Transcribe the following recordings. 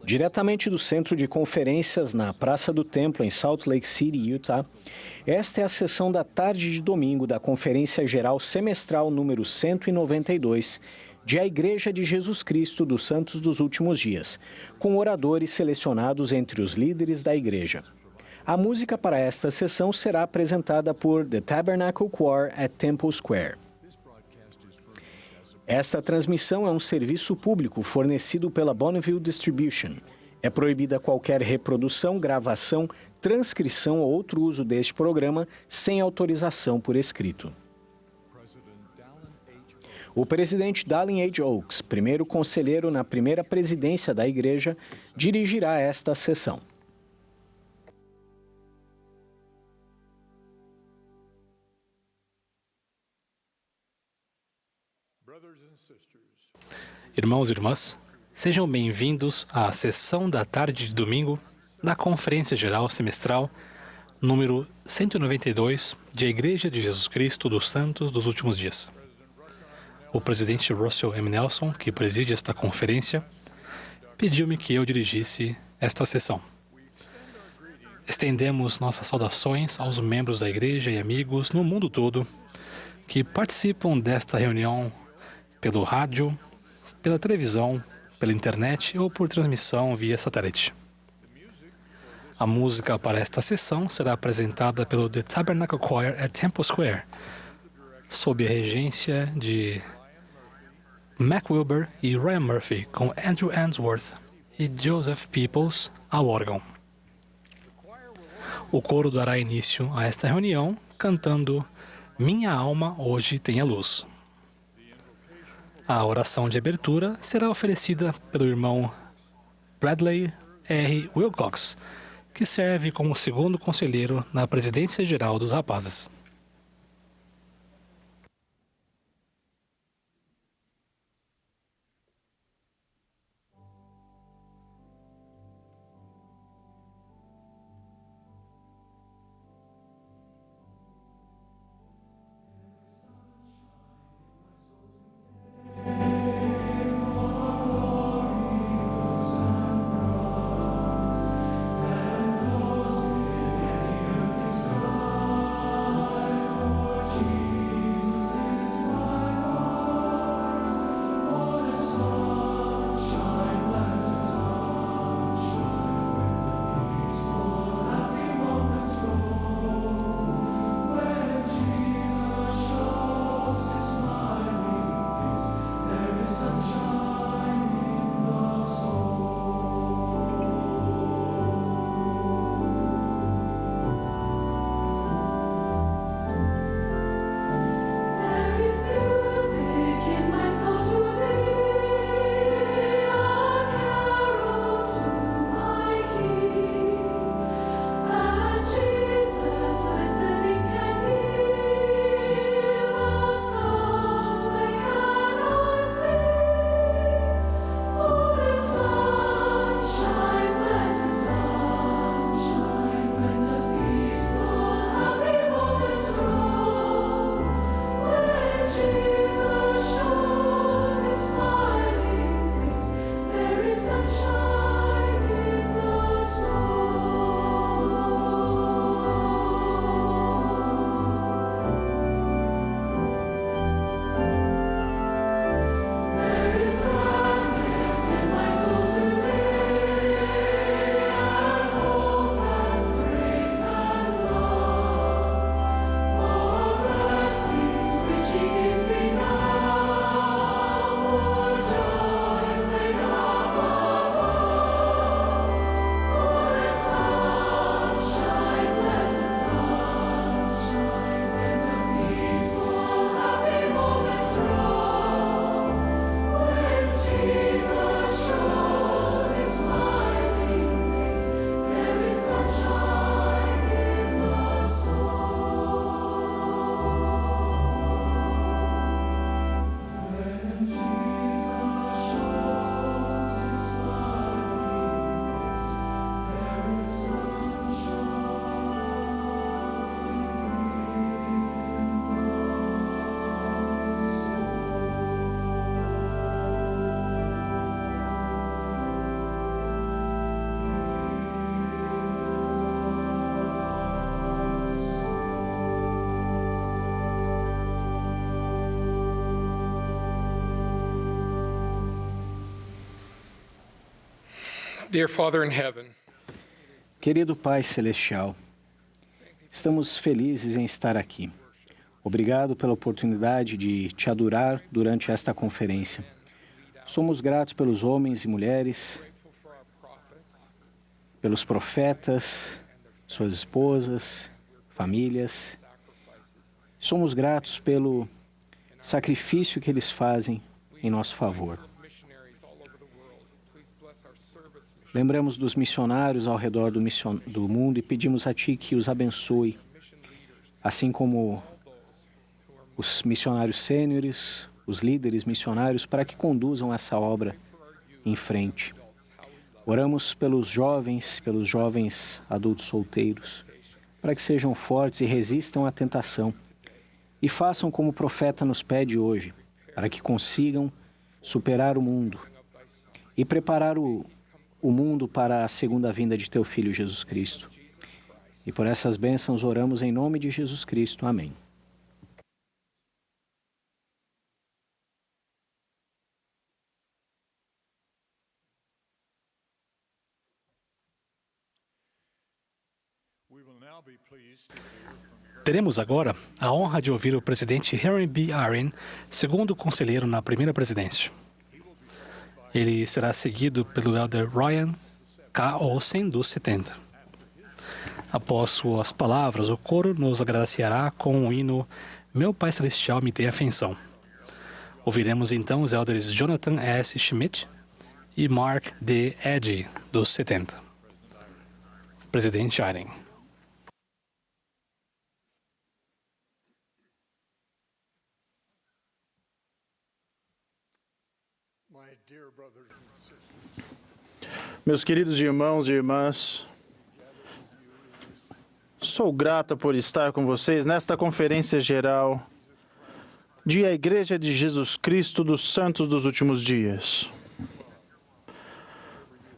Diretamente do Centro de Conferências na Praça do Templo, em Salt Lake City, Utah, esta é a sessão da tarde de domingo da Conferência Geral Semestral número 192 de A Igreja de Jesus Cristo dos Santos dos Últimos Dias, com oradores selecionados entre os líderes da Igreja. A música para esta sessão será apresentada por The Tabernacle Choir at Temple Square. Esta transmissão é um serviço público fornecido pela Bonneville Distribution. É proibida qualquer reprodução, gravação, transcrição ou outro uso deste programa sem autorização por escrito. O presidente Dallin H. Oaks, primeiro conselheiro na primeira presidência da igreja, dirigirá esta sessão. Irmãos e irmãs, sejam bem-vindos à sessão da tarde de domingo da Conferência Geral Semestral número 192 de A Igreja de Jesus Cristo dos Santos dos Últimos Dias. O presidente Russell M. Nelson, que preside esta conferência, pediu-me que eu dirigisse esta sessão. Estendemos nossas saudações aos membros da igreja e amigos no mundo todo que participam desta reunião pelo rádio, pela televisão, pela internet ou por transmissão via satélite. A música para esta sessão será apresentada pelo The Tabernacle Choir at Temple Square, sob a regência de Mac Wilber e Ryan Murphy, com Andrew Answorth e Joseph Peoples ao órgão. O coro dará início a esta reunião cantando Minha Alma Hoje Tem a Luz. A oração de abertura será oferecida pelo irmão Bradley R. Wilcox, que serve como segundo conselheiro na presidência geral dos rapazes. Dear Father in heaven, Querido Pai Celestial, estamos felizes em estar aqui. Obrigado pela oportunidade de te adorar durante esta conferência. Somos gratos pelos homens e mulheres, pelos profetas, suas esposas, famílias. Somos gratos pelo sacrifício que eles fazem em nosso favor. Lembramos dos missionários ao redor do mundo e pedimos a Ti que os abençoe, assim como os missionários sêniores, os líderes missionários, para que conduzam essa obra em frente. Oramos pelos jovens adultos solteiros, para que sejam fortes e resistam à tentação e façam como o profeta nos pede hoje, para que consigam superar o mundo e preparar o mundo para a segunda vinda de Teu Filho Jesus Cristo. E por essas bênçãos oramos em nome de Jesus Cristo. Amém. Teremos agora a honra de ouvir o presidente Henry B. Aaron, segundo conselheiro na primeira presidência. Ele será seguido pelo elder Ryan K. Olsen, dos 70. Após suas palavras, o coro nos agraciará com o hino Meu Pai Celestial me dê afeição. Ouviremos então os elders Jonathan S. Schmidt e Mark D. Eddy, dos 70. Presidente Aaron. Meus queridos irmãos e irmãs, sou grata por estar com vocês nesta conferência geral de A Igreja de Jesus Cristo dos Santos dos Últimos Dias.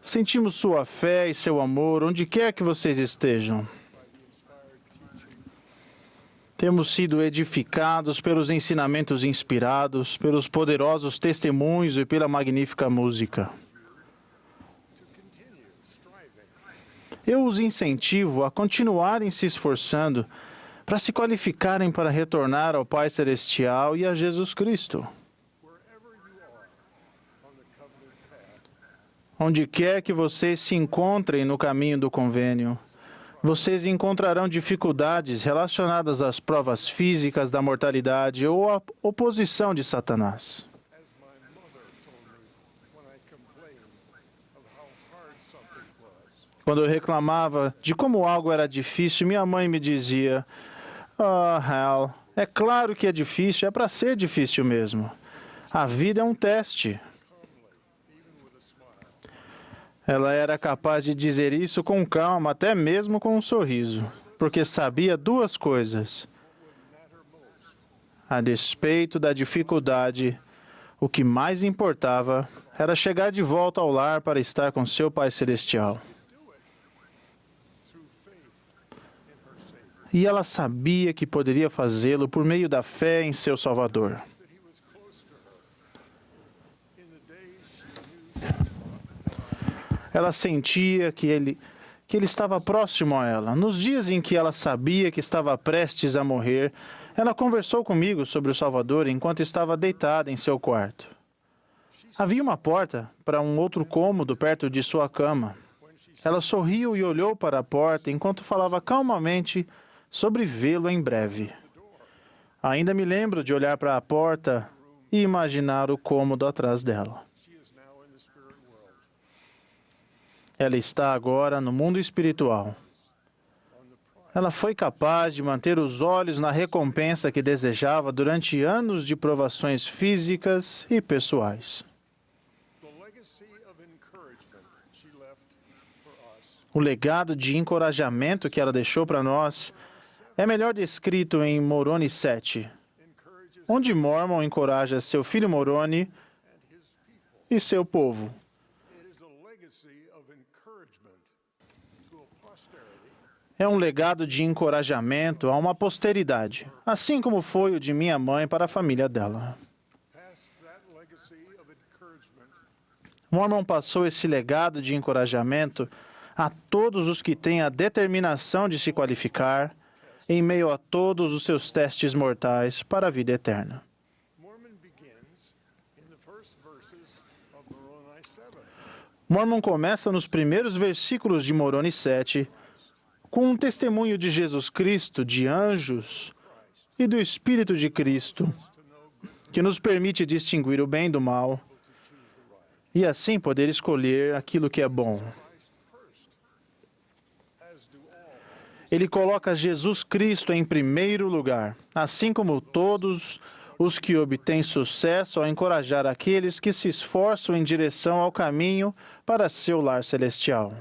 Sentimos sua fé e seu amor onde quer que vocês estejam. Temos sido edificados pelos ensinamentos inspirados, pelos poderosos testemunhos e pela magnífica música. Eu os incentivo a continuarem se esforçando para se qualificarem para retornar ao Pai Celestial e a Jesus Cristo. Onde quer que vocês se encontrem no caminho do convênio, vocês encontrarão dificuldades relacionadas às provas físicas da mortalidade ou à oposição de Satanás. Quando eu reclamava de como algo era difícil, minha mãe me dizia: Hal, é claro que é difícil, é para ser difícil mesmo. A vida é um teste. Ela era capaz de dizer isso com calma, até mesmo com um sorriso, porque sabia duas coisas. A despeito da dificuldade, o que mais importava era chegar de volta ao lar para estar com seu Pai Celestial. E ela sabia que poderia fazê-lo por meio da fé em seu Salvador. Ela sentia que ele estava próximo a ela. Nos dias em que ela sabia que estava prestes a morrer, ela conversou comigo sobre o Salvador enquanto estava deitada em seu quarto. Havia uma porta para um outro cômodo perto de sua cama. Ela sorriu e olhou para a porta enquanto falava calmamente sobre vê-lo em breve. Ainda me lembro de olhar para a porta e imaginar o cômodo atrás dela. Ela está agora no mundo espiritual. Ela foi capaz de manter os olhos na recompensa que desejava durante anos de provações físicas e pessoais. O legado de encorajamento que ela deixou para nós é melhor descrito em Moroni 7, onde Mormon encoraja seu filho Moroni e seu povo. É um legado de encorajamento a uma posteridade, assim como foi o de minha mãe para a família dela. Mormon passou esse legado de encorajamento a todos os que têm a determinação de se qualificar em meio a todos os seus testes mortais para a vida eterna. Mormon começa nos primeiros versículos de Moroni 7 com um testemunho de Jesus Cristo, de anjos e do Espírito de Cristo, que nos permite distinguir o bem do mal e assim poder escolher aquilo que é bom. Ele coloca Jesus Cristo em primeiro lugar, assim como todos os que obtêm sucesso ao encorajar aqueles que se esforçam em direção ao caminho para seu lar celestial.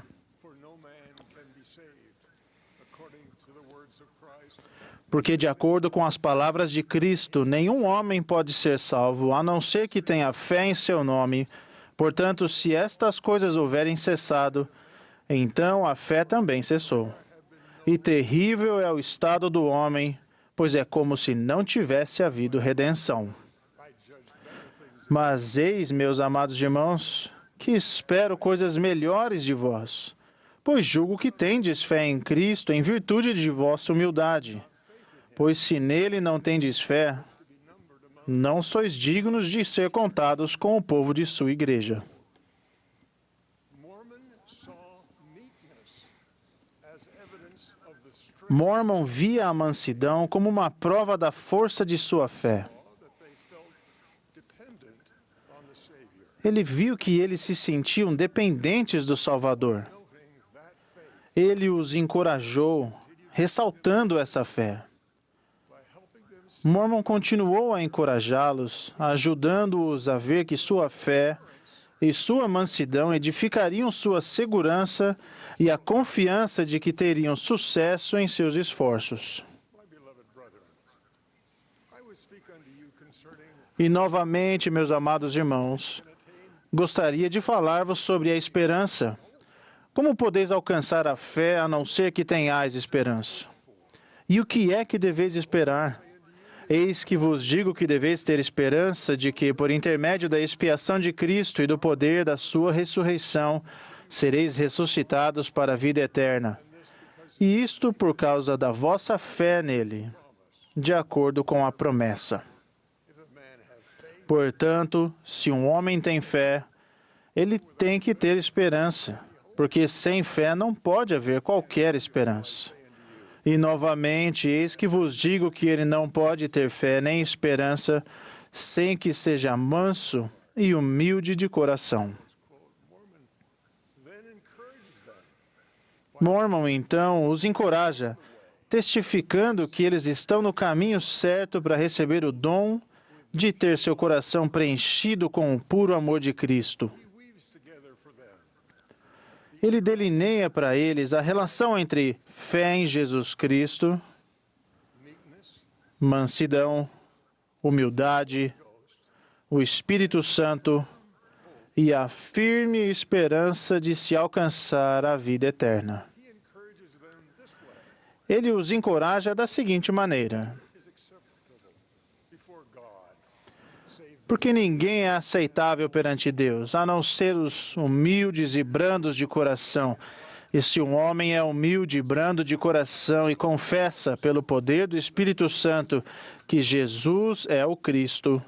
Porque, de acordo com as palavras de Cristo, nenhum homem pode ser salvo, a não ser que tenha fé em seu nome. Portanto, se estas coisas houverem cessado, então a fé também cessou. E terrível é o estado do homem, pois é como se não tivesse havido redenção. Mas eis, meus amados irmãos, que espero coisas melhores de vós, pois julgo que tendes fé em Cristo em virtude de vossa humildade. Pois se nele não tendes fé, não sois dignos de ser contados com o povo de sua igreja. Mormon via a mansidão como uma prova da força de sua fé. Ele viu que eles se sentiam dependentes do Salvador. Ele os encorajou, ressaltando essa fé. Mormon continuou a encorajá-los, ajudando-os a ver que sua fé e sua mansidão edificariam sua segurança e a confiança de que teriam sucesso em seus esforços. E novamente, meus amados irmãos, gostaria de falar-vos sobre a esperança. Como podeis alcançar a fé a não ser que tenhais esperança? E o que é que deveis esperar? Eis que vos digo que deveis ter esperança de que, por intermédio da expiação de Cristo e do poder da sua ressurreição, sereis ressuscitados para a vida eterna. E isto por causa da vossa fé nele, de acordo com a promessa. Portanto, se um homem tem fé, ele tem que ter esperança, porque sem fé não pode haver qualquer esperança. E novamente, eis que vos digo que ele não pode ter fé nem esperança sem que seja manso e humilde de coração. Mormon, então, os encoraja, testificando que eles estão no caminho certo para receber o dom de ter seu coração preenchido com o puro amor de Cristo. Ele delineia para eles a relação entre fé em Jesus Cristo, mansidão, humildade, o Espírito Santo e a firme esperança de se alcançar a vida eterna. Ele os encoraja da seguinte maneira: porque ninguém é aceitável perante Deus, a não ser os humildes e brandos de coração. E se um homem é humilde e brando de coração e confessa pelo poder do Espírito Santo que Jesus é o Cristo,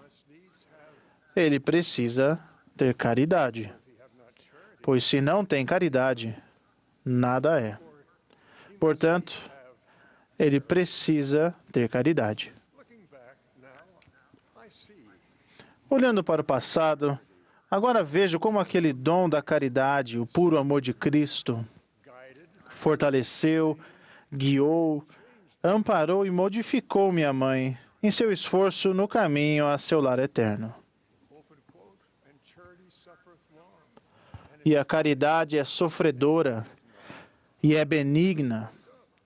ele precisa ter caridade. Pois se não tem caridade, nada é. Portanto, ele precisa ter caridade. Olhando para o passado, agora vejo como aquele dom da caridade, o puro amor de Cristo, fortaleceu, guiou, amparou e modificou minha mãe em seu esforço no caminho a seu lar eterno. E a caridade é sofredora e é benigna,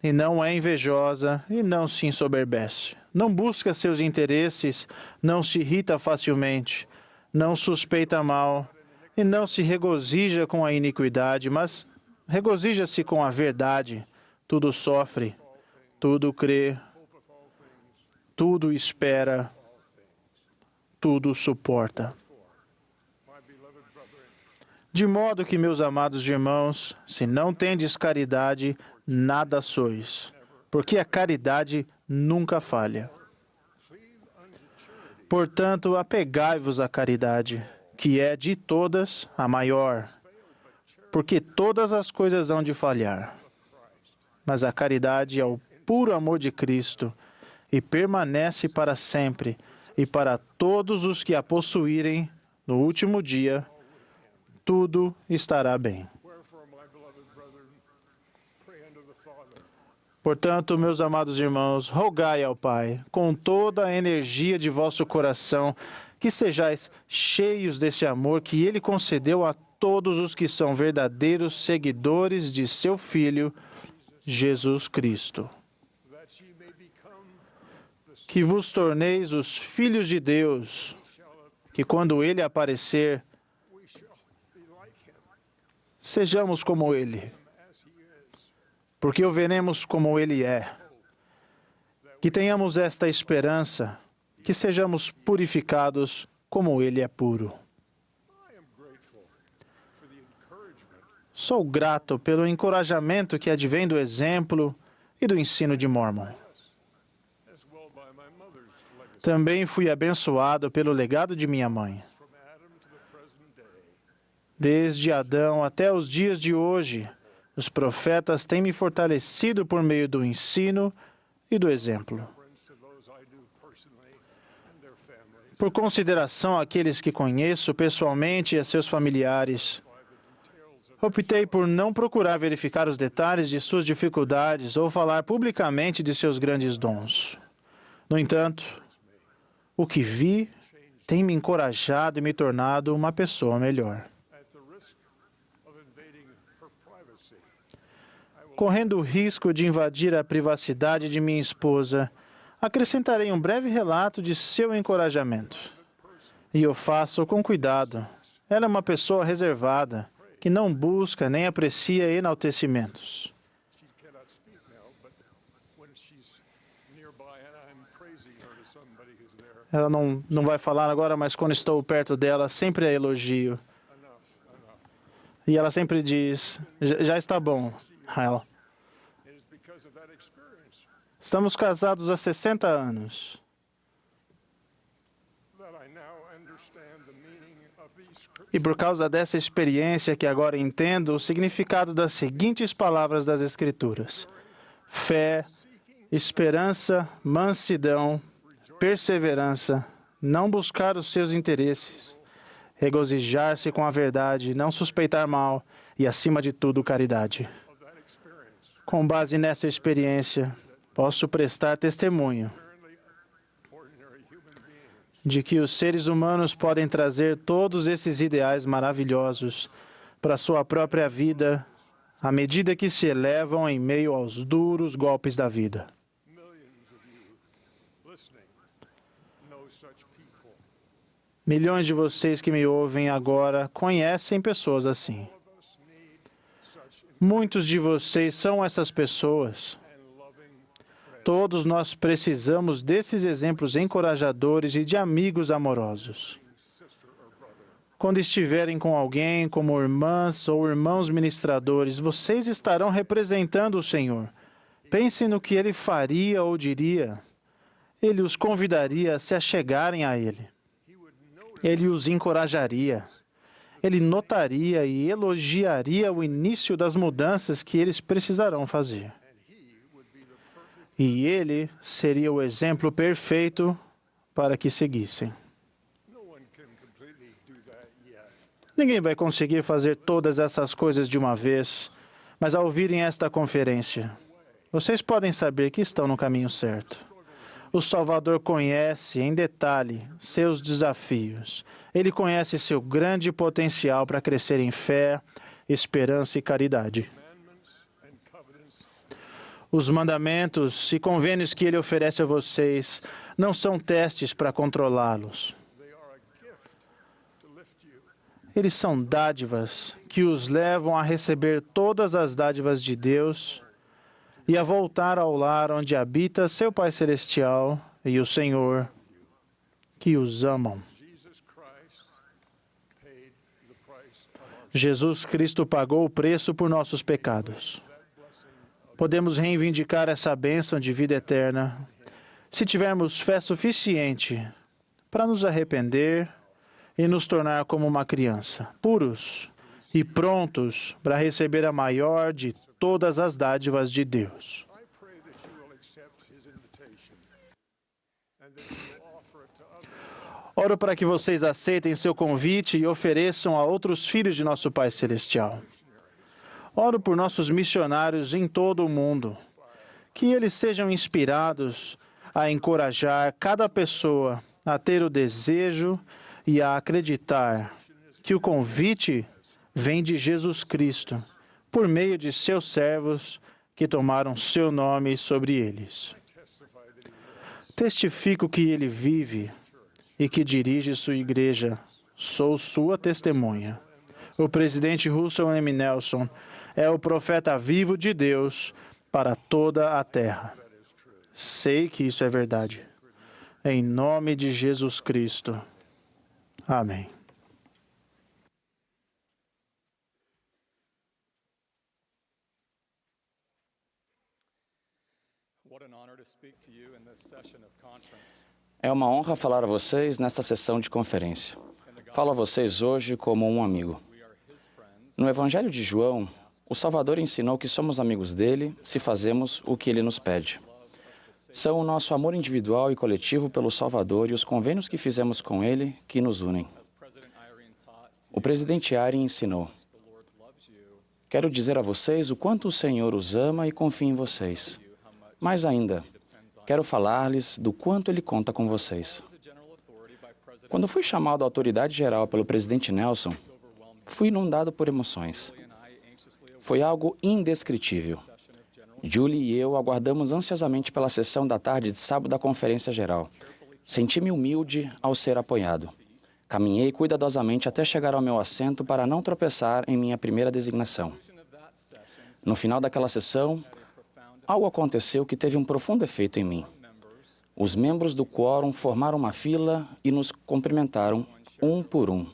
e não é invejosa e não se ensoberbece. Não busca seus interesses, não se irrita facilmente, não suspeita mal e não se regozija com a iniquidade, mas regozija-se com a verdade. Tudo sofre, tudo crê, tudo espera, tudo suporta. De modo que, meus amados irmãos, se não tendes caridade, nada sois, porque a caridade nunca falha. Portanto, apegai-vos à caridade, que é de todas a maior, porque todas as coisas hão de falhar. Mas a caridade é o puro amor de Cristo e permanece para sempre e para todos os que a possuírem no último dia, tudo estará bem. Portanto, meus amados irmãos, rogai ao Pai, com toda a energia de vosso coração, que sejais cheios desse amor que Ele concedeu a todos os que são verdadeiros seguidores de seu Filho, Jesus Cristo. Que vos torneis os filhos de Deus, que quando Ele aparecer, sejamos como Ele, porque o veremos como Ele é. Que tenhamos esta esperança, que sejamos purificados como Ele é puro. Sou grato pelo encorajamento que advém do exemplo e do ensino de Mormon. Também fui abençoado pelo legado de minha mãe. Desde Adão até os dias de hoje, os profetas têm me fortalecido por meio do ensino e do exemplo. Por consideração àqueles que conheço pessoalmente e a seus familiares, optei por não procurar verificar os detalhes de suas dificuldades ou falar publicamente de seus grandes dons. No entanto, o que vi tem me encorajado e me tornado uma pessoa melhor. Correndo o risco de invadir a privacidade de minha esposa, acrescentarei um breve relato de seu encorajamento. E eu faço com cuidado. Ela é uma pessoa reservada, que não busca nem aprecia enaltecimentos. Ela não vai falar agora, mas quando estou perto dela, sempre a elogio. E ela sempre diz, já está bom, ela. Estamos casados há 60 anos. E por causa dessa experiência que agora entendo o significado das seguintes palavras das Escrituras: fé, esperança, mansidão, perseverança, não buscar os seus interesses, regozijar-se com a verdade, não suspeitar mal e, acima de tudo, caridade. Com base nessa experiência, posso prestar testemunho de que os seres humanos podem trazer todos esses ideais maravilhosos para a sua própria vida, à medida que se elevam em meio aos duros golpes da vida. Milhões de vocês que me ouvem agora conhecem pessoas assim. Muitos de vocês são essas pessoas. Todos nós precisamos desses exemplos encorajadores e de amigos amorosos. Quando estiverem com alguém, como irmãs ou irmãos ministradores, vocês estarão representando o Senhor. Pensem no que Ele faria ou diria. Ele os convidaria a se achegarem a Ele. Ele os encorajaria. Ele notaria e elogiaria o início das mudanças que eles precisarão fazer. E Ele seria o exemplo perfeito para que seguissem. Ninguém vai conseguir fazer todas essas coisas de uma vez, mas ao ouvirem esta conferência, vocês podem saber que estão no caminho certo. O Salvador conhece em detalhe seus desafios. Ele conhece seu grande potencial para crescer em fé, esperança e caridade. Os mandamentos e convênios que Ele oferece a vocês não são testes para controlá-los. Eles são dádivas que os levam a receber todas as dádivas de Deus e a voltar ao lar onde habita seu Pai Celestial e o Senhor, que os amam. Jesus Cristo pagou o preço por nossos pecados. Podemos reivindicar essa bênção de vida eterna se tivermos fé suficiente para nos arrepender e nos tornar como uma criança, puros e prontos para receber a maior de todas as dádivas de Deus. Oro para que vocês aceitem seu convite e ofereçam a outros filhos de nosso Pai Celestial. Oro por nossos missionários em todo o mundo, que eles sejam inspirados a encorajar cada pessoa a ter o desejo e a acreditar que o convite vem de Jesus Cristo, por meio de seus servos que tomaram seu nome sobre eles. Testifico que ele vive e que dirige sua igreja. Sou sua testemunha. O presidente Russell M. Nelson é o profeta vivo de Deus para toda a terra. Sei que isso é verdade. Em nome de Jesus Cristo. Amém. É uma honra falar a vocês nesta sessão de conferência. Falo a vocês hoje como um amigo. No Evangelho de João, o Salvador ensinou que somos amigos dele se fazemos o que ele nos pede. São o nosso amor individual e coletivo pelo Salvador e os convênios que fizemos com ele que nos unem. O presidente Eyring ensinou: quero dizer a vocês o quanto o Senhor os ama e confia em vocês. Mais ainda, quero falar-lhes do quanto ele conta com vocês. Quando fui chamado à autoridade geral pelo presidente Nelson, fui inundado por emoções. Foi algo indescritível. Julie e eu aguardamos ansiosamente pela sessão da tarde de sábado da Conferência Geral. Senti-me humilde ao ser apoiado. Caminhei cuidadosamente até chegar ao meu assento para não tropeçar em minha primeira designação. No final daquela sessão, algo aconteceu que teve um profundo efeito em mim. Os membros do quórum formaram uma fila e nos cumprimentaram um por um.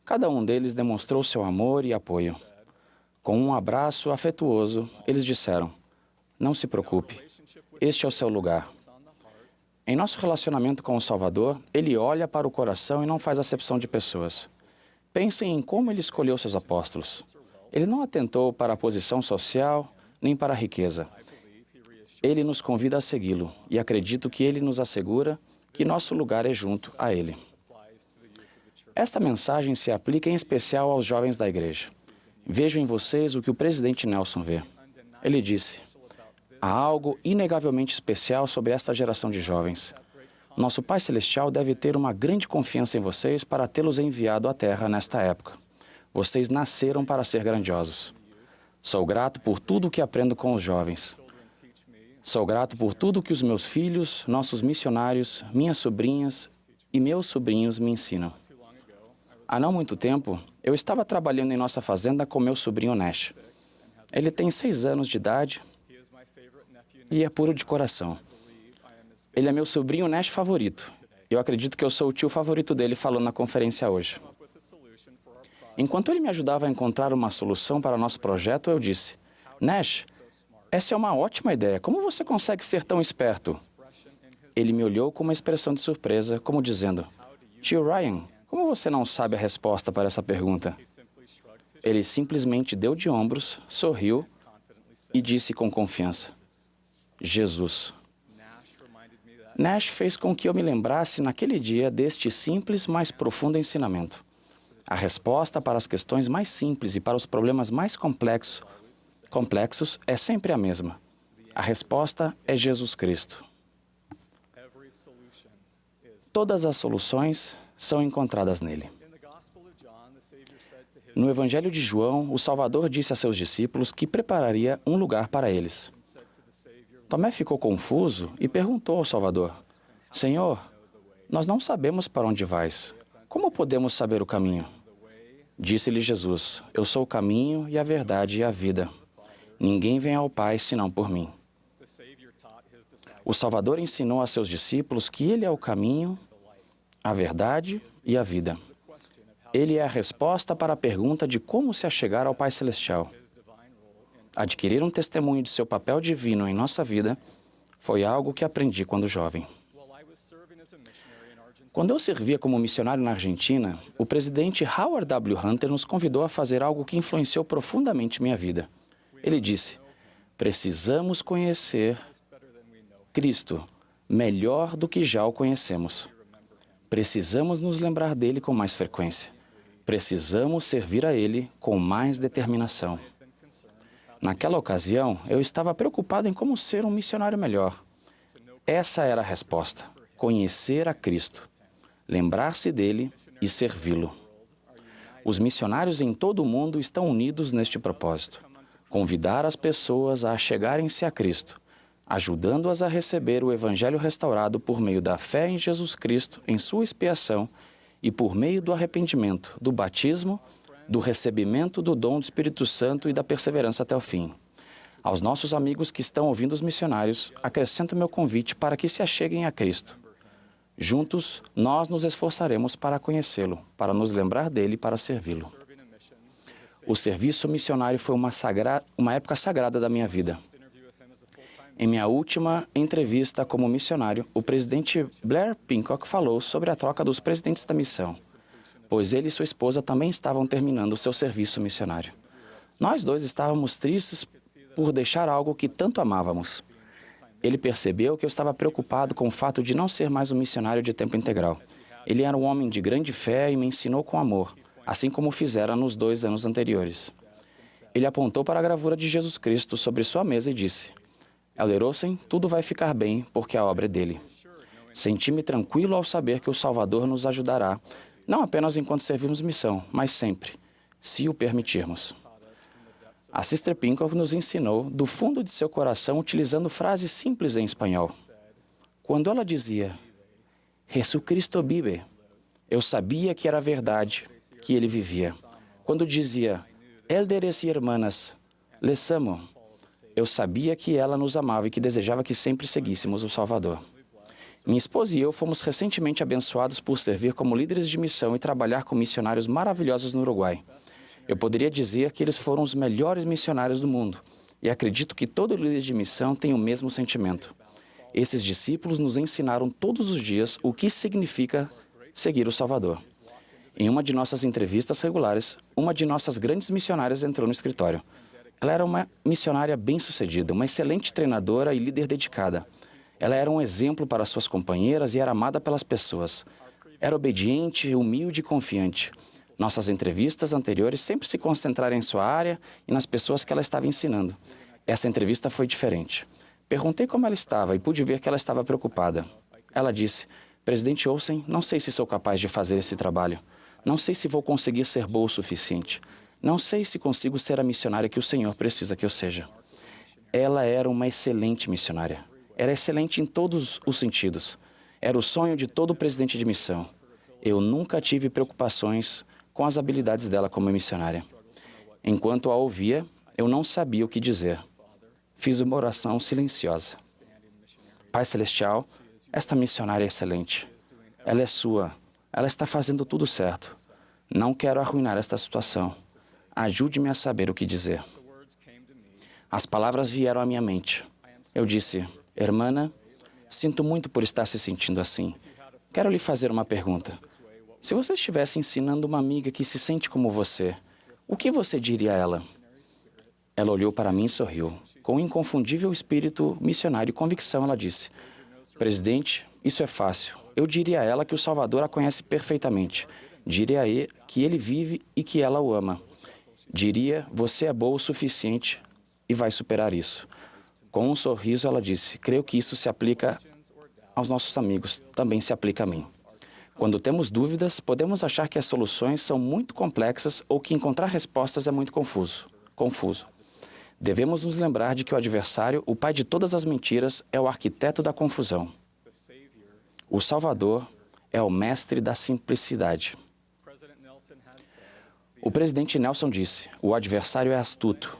Cada um deles demonstrou seu amor e apoio. Com um abraço afetuoso, eles disseram: não se preocupe, este é o seu lugar. Em nosso relacionamento com o Salvador, ele olha para o coração e não faz acepção de pessoas. Pensem em como ele escolheu seus apóstolos. Ele não atentou para a posição social nem para a riqueza. Ele nos convida a segui-lo e acredito que ele nos assegura que nosso lugar é junto a ele. Esta mensagem se aplica em especial aos jovens da igreja. Vejo em vocês o que o presidente Nelson vê. Ele disse: há algo inegavelmente especial sobre esta geração de jovens. Nosso Pai Celestial deve ter uma grande confiança em vocês para tê-los enviado à Terra nesta época. Vocês nasceram para ser grandiosos. Sou grato por tudo o que aprendo com os jovens. Sou grato por tudo que os meus filhos, nossos missionários, minhas sobrinhas e meus sobrinhos me ensinam. Há não muito tempo, eu estava trabalhando em nossa fazenda com meu sobrinho Nash. Ele tem 6 anos de idade e é puro de coração. Ele é meu sobrinho Nash favorito. Eu acredito que eu sou o tio favorito dele falando na conferência hoje. Enquanto ele me ajudava a encontrar uma solução para nosso projeto, eu disse: Nash, essa é uma ótima ideia. Como você consegue ser tão esperto? Ele me olhou com uma expressão de surpresa, como dizendo: Tio Ryan, como você não sabe a resposta para essa pergunta? Ele simplesmente deu de ombros, sorriu e disse com confiança: Jesus. Nash fez com que eu me lembrasse naquele dia deste simples, mas profundo ensinamento. A resposta para as questões mais simples e para os problemas mais complexos é sempre a mesma. A resposta é Jesus Cristo. Todas as soluções são encontradas nele. No Evangelho de João, o Salvador disse a seus discípulos que prepararia um lugar para eles. Tomé ficou confuso e perguntou ao Salvador: Senhor, nós não sabemos para onde vais. Como podemos saber o caminho? Disse-lhe Jesus: Eu sou o caminho e a verdade e a vida. Ninguém vem ao Pai senão por mim. O Salvador ensinou a seus discípulos que ele é o caminho, a verdade e a vida. Ele é a resposta para a pergunta de como se achegar ao Pai Celestial. Adquirir um testemunho de seu papel divino em nossa vida foi algo que aprendi quando jovem. Quando eu servia como missionário na Argentina, o presidente Howard W. Hunter nos convidou a fazer algo que influenciou profundamente minha vida. Ele disse: precisamos conhecer Cristo melhor do que já o conhecemos. Precisamos nos lembrar dele com mais frequência. Precisamos servir a ele com mais determinação. Naquela ocasião, eu estava preocupado em como ser um missionário melhor. Essa era a resposta: conhecer a Cristo, lembrar-se dele e servi-lo. Os missionários em todo o mundo estão unidos neste propósito: convidar as pessoas a chegarem-se a Cristo, ajudando-as a receber o Evangelho restaurado por meio da fé em Jesus Cristo, em sua expiação, e por meio do arrependimento, do batismo, do recebimento do dom do Espírito Santo e da perseverança até o fim. Aos nossos amigos que estão ouvindo os missionários, acrescento meu convite para que se acheguem a Cristo. Juntos, nós nos esforçaremos para conhecê-lo, para nos lembrar dele e para servi-lo. O serviço missionário foi uma época sagrada da minha vida. Em minha última entrevista como missionário, o presidente Blair Pinchot falou sobre a troca dos presidentes da missão, pois ele e sua esposa também estavam terminando o seu serviço missionário. Nós dois estávamos tristes por deixar algo que tanto amávamos. Ele percebeu que eu estava preocupado com o fato de não ser mais um missionário de tempo integral. Ele era um homem de grande fé e me ensinou com amor, assim como fizera nos 2 anos anteriores. Ele apontou para a gravura de Jesus Cristo sobre sua mesa e disse: Elder Olsen, tudo vai ficar bem porque a obra é dele. Senti-me tranquilo ao saber que o Salvador nos ajudará, não apenas enquanto servimos missão, mas sempre, se o permitirmos. A Sister Pinchot nos ensinou do fundo de seu coração utilizando frases simples em espanhol. Quando ela dizia, Jesucristo vive, eu sabia que era verdade, que ele vivia. Quando dizia, Elders e hermanas, les amo, eu sabia que ela nos amava e que desejava que sempre seguíssemos o Salvador. Minha esposa e eu fomos recentemente abençoados por servir como líderes de missão e trabalhar com missionários maravilhosos no Uruguai. Eu poderia dizer que eles foram os melhores missionários do mundo, e acredito que todo líder de missão tem o mesmo sentimento. Esses discípulos nos ensinaram todos os dias o que significa seguir o Salvador. Em uma de nossas entrevistas regulares, uma de nossas grandes missionárias entrou no escritório. Ela era uma missionária bem-sucedida, uma excelente treinadora e líder dedicada. Ela era um exemplo para suas companheiras e era amada pelas pessoas. Era obediente, humilde e confiante. Nossas entrevistas anteriores sempre se concentraram em sua área e nas pessoas que ela estava ensinando. Essa entrevista foi diferente. Perguntei como ela estava e pude ver que ela estava preocupada. Ela disse, Presidente Olsen, não sei se sou capaz de fazer esse trabalho. Não sei se vou conseguir ser boa o suficiente. Não sei se consigo ser a missionária que o Senhor precisa que eu seja. Ela era uma excelente missionária. Era excelente em todos os sentidos. Era o sonho de todo presidente de missão. Eu nunca tive preocupações com as habilidades dela como missionária. Enquanto a ouvia, eu não sabia o que dizer. Fiz uma oração silenciosa. Pai Celestial, esta missionária é excelente. Ela é sua. Ela está fazendo tudo certo. Não quero arruinar esta situação. Ajude-me a saber o que dizer. As palavras vieram à minha mente. Eu disse, Hermana, sinto muito por estar se sentindo assim. Quero lhe fazer uma pergunta. Se você estivesse ensinando uma amiga que se sente como você, o que você diria a ela? Ela olhou para mim e sorriu. Com um inconfundível espírito missionário e convicção, ela disse, Presidente, isso é fácil. Eu diria a ela que o Salvador a conhece perfeitamente. Diria a ele que ele vive e que ela o ama. Diria, você é boa o suficiente e vai superar isso. Com um sorriso, ela disse, creio que isso se aplica aos nossos amigos, também se aplica a mim. Quando temos dúvidas, podemos achar que as soluções são muito complexas ou que encontrar respostas é muito confuso. Devemos nos lembrar de que o adversário, o pai de todas as mentiras, é o arquiteto da confusão. O Salvador é o mestre da simplicidade. O presidente Nelson disse, o adversário é astuto.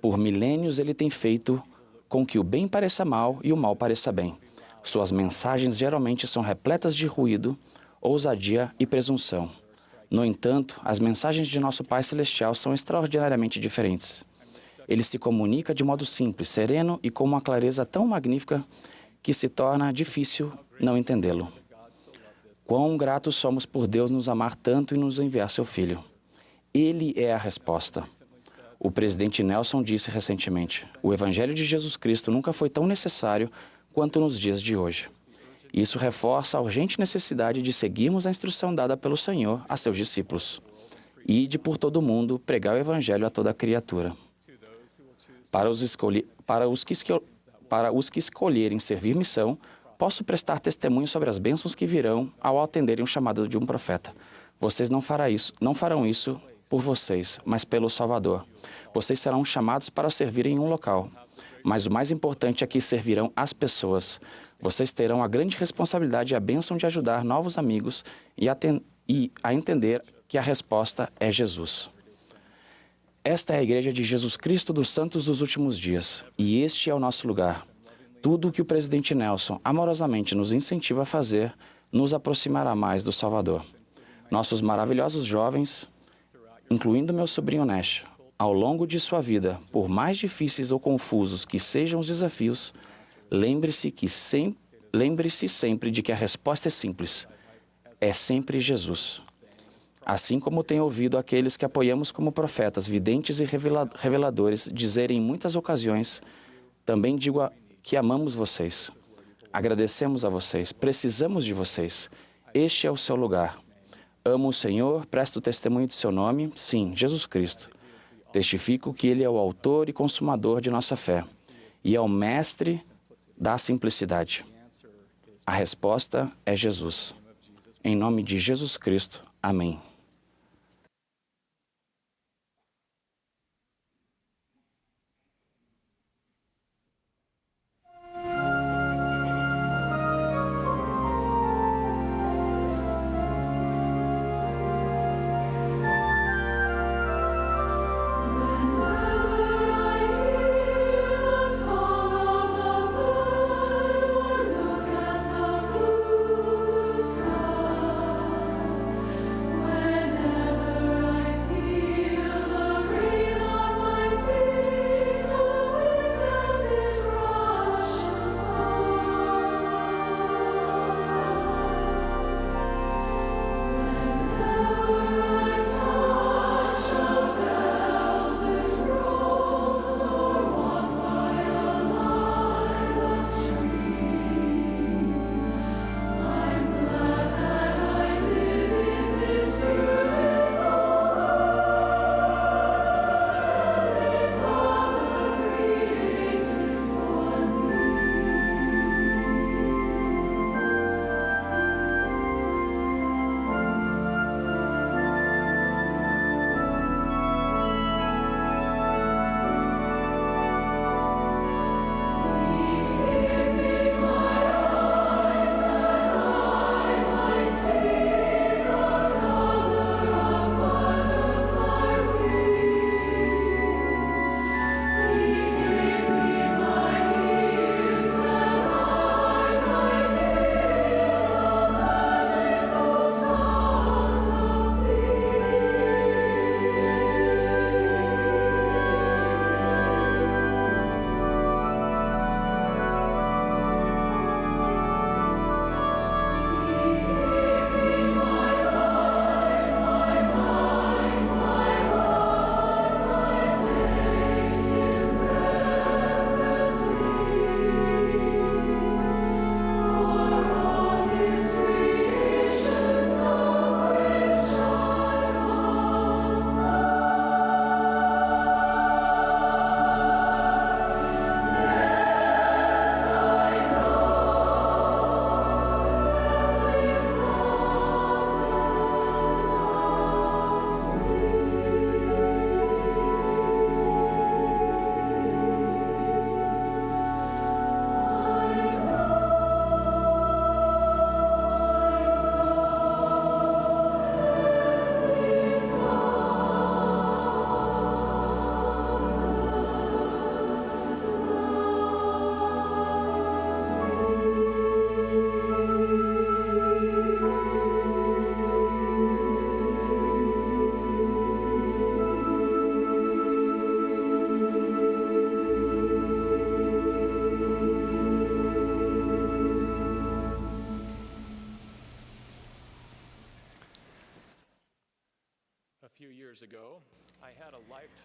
Por milênios ele tem feito com que o bem pareça mal e o mal pareça bem. Suas mensagens geralmente são repletas de ruído, ousadia e presunção. No entanto, as mensagens de nosso Pai Celestial são extraordinariamente diferentes. Ele se comunica de modo simples, sereno e com uma clareza tão magnífica que se torna difícil não entendê-lo. Quão gratos somos por Deus nos amar tanto e nos enviar seu Filho. Ele é a resposta. O presidente Nelson disse recentemente: o Evangelho de Jesus Cristo nunca foi tão necessário quanto nos dias de hoje. Isso reforça a urgente necessidade de seguirmos a instrução dada pelo Senhor a seus discípulos. Ide por todo o mundo, pregar o Evangelho a toda criatura. Para os que escolherem servir missão, posso prestar testemunho sobre as bênçãos que virão ao atenderem o chamado de um profeta. Vocês não farão isso por vocês, mas pelo Salvador. Vocês serão chamados para servir em um local. Mas o mais importante é que servirão as pessoas. Vocês terão a grande responsabilidade e a bênção de ajudar novos amigos e a entender que a resposta é Jesus. Esta é a Igreja de Jesus Cristo dos Santos dos Últimos Dias, e este é o nosso lugar. Tudo o que o presidente Nelson amorosamente nos incentiva a fazer nos aproximará mais do Salvador. Nossos maravilhosos jovens, incluindo meu sobrinho Nash, ao longo de sua vida, por mais difíceis ou confusos que sejam os desafios, lembre-se sempre de que a resposta é simples. É sempre Jesus. Assim como tenho ouvido aqueles que apoiamos como profetas, videntes e reveladores dizerem em muitas ocasiões, também digo que amamos vocês. Agradecemos a vocês, precisamos de vocês. Este é o seu lugar. Amo o Senhor, presto testemunho de seu nome, sim, Jesus Cristo. Testifico que Ele é o autor e consumador de nossa fé e é o mestre da simplicidade. A resposta é Jesus. Em nome de Jesus Cristo. Amém. When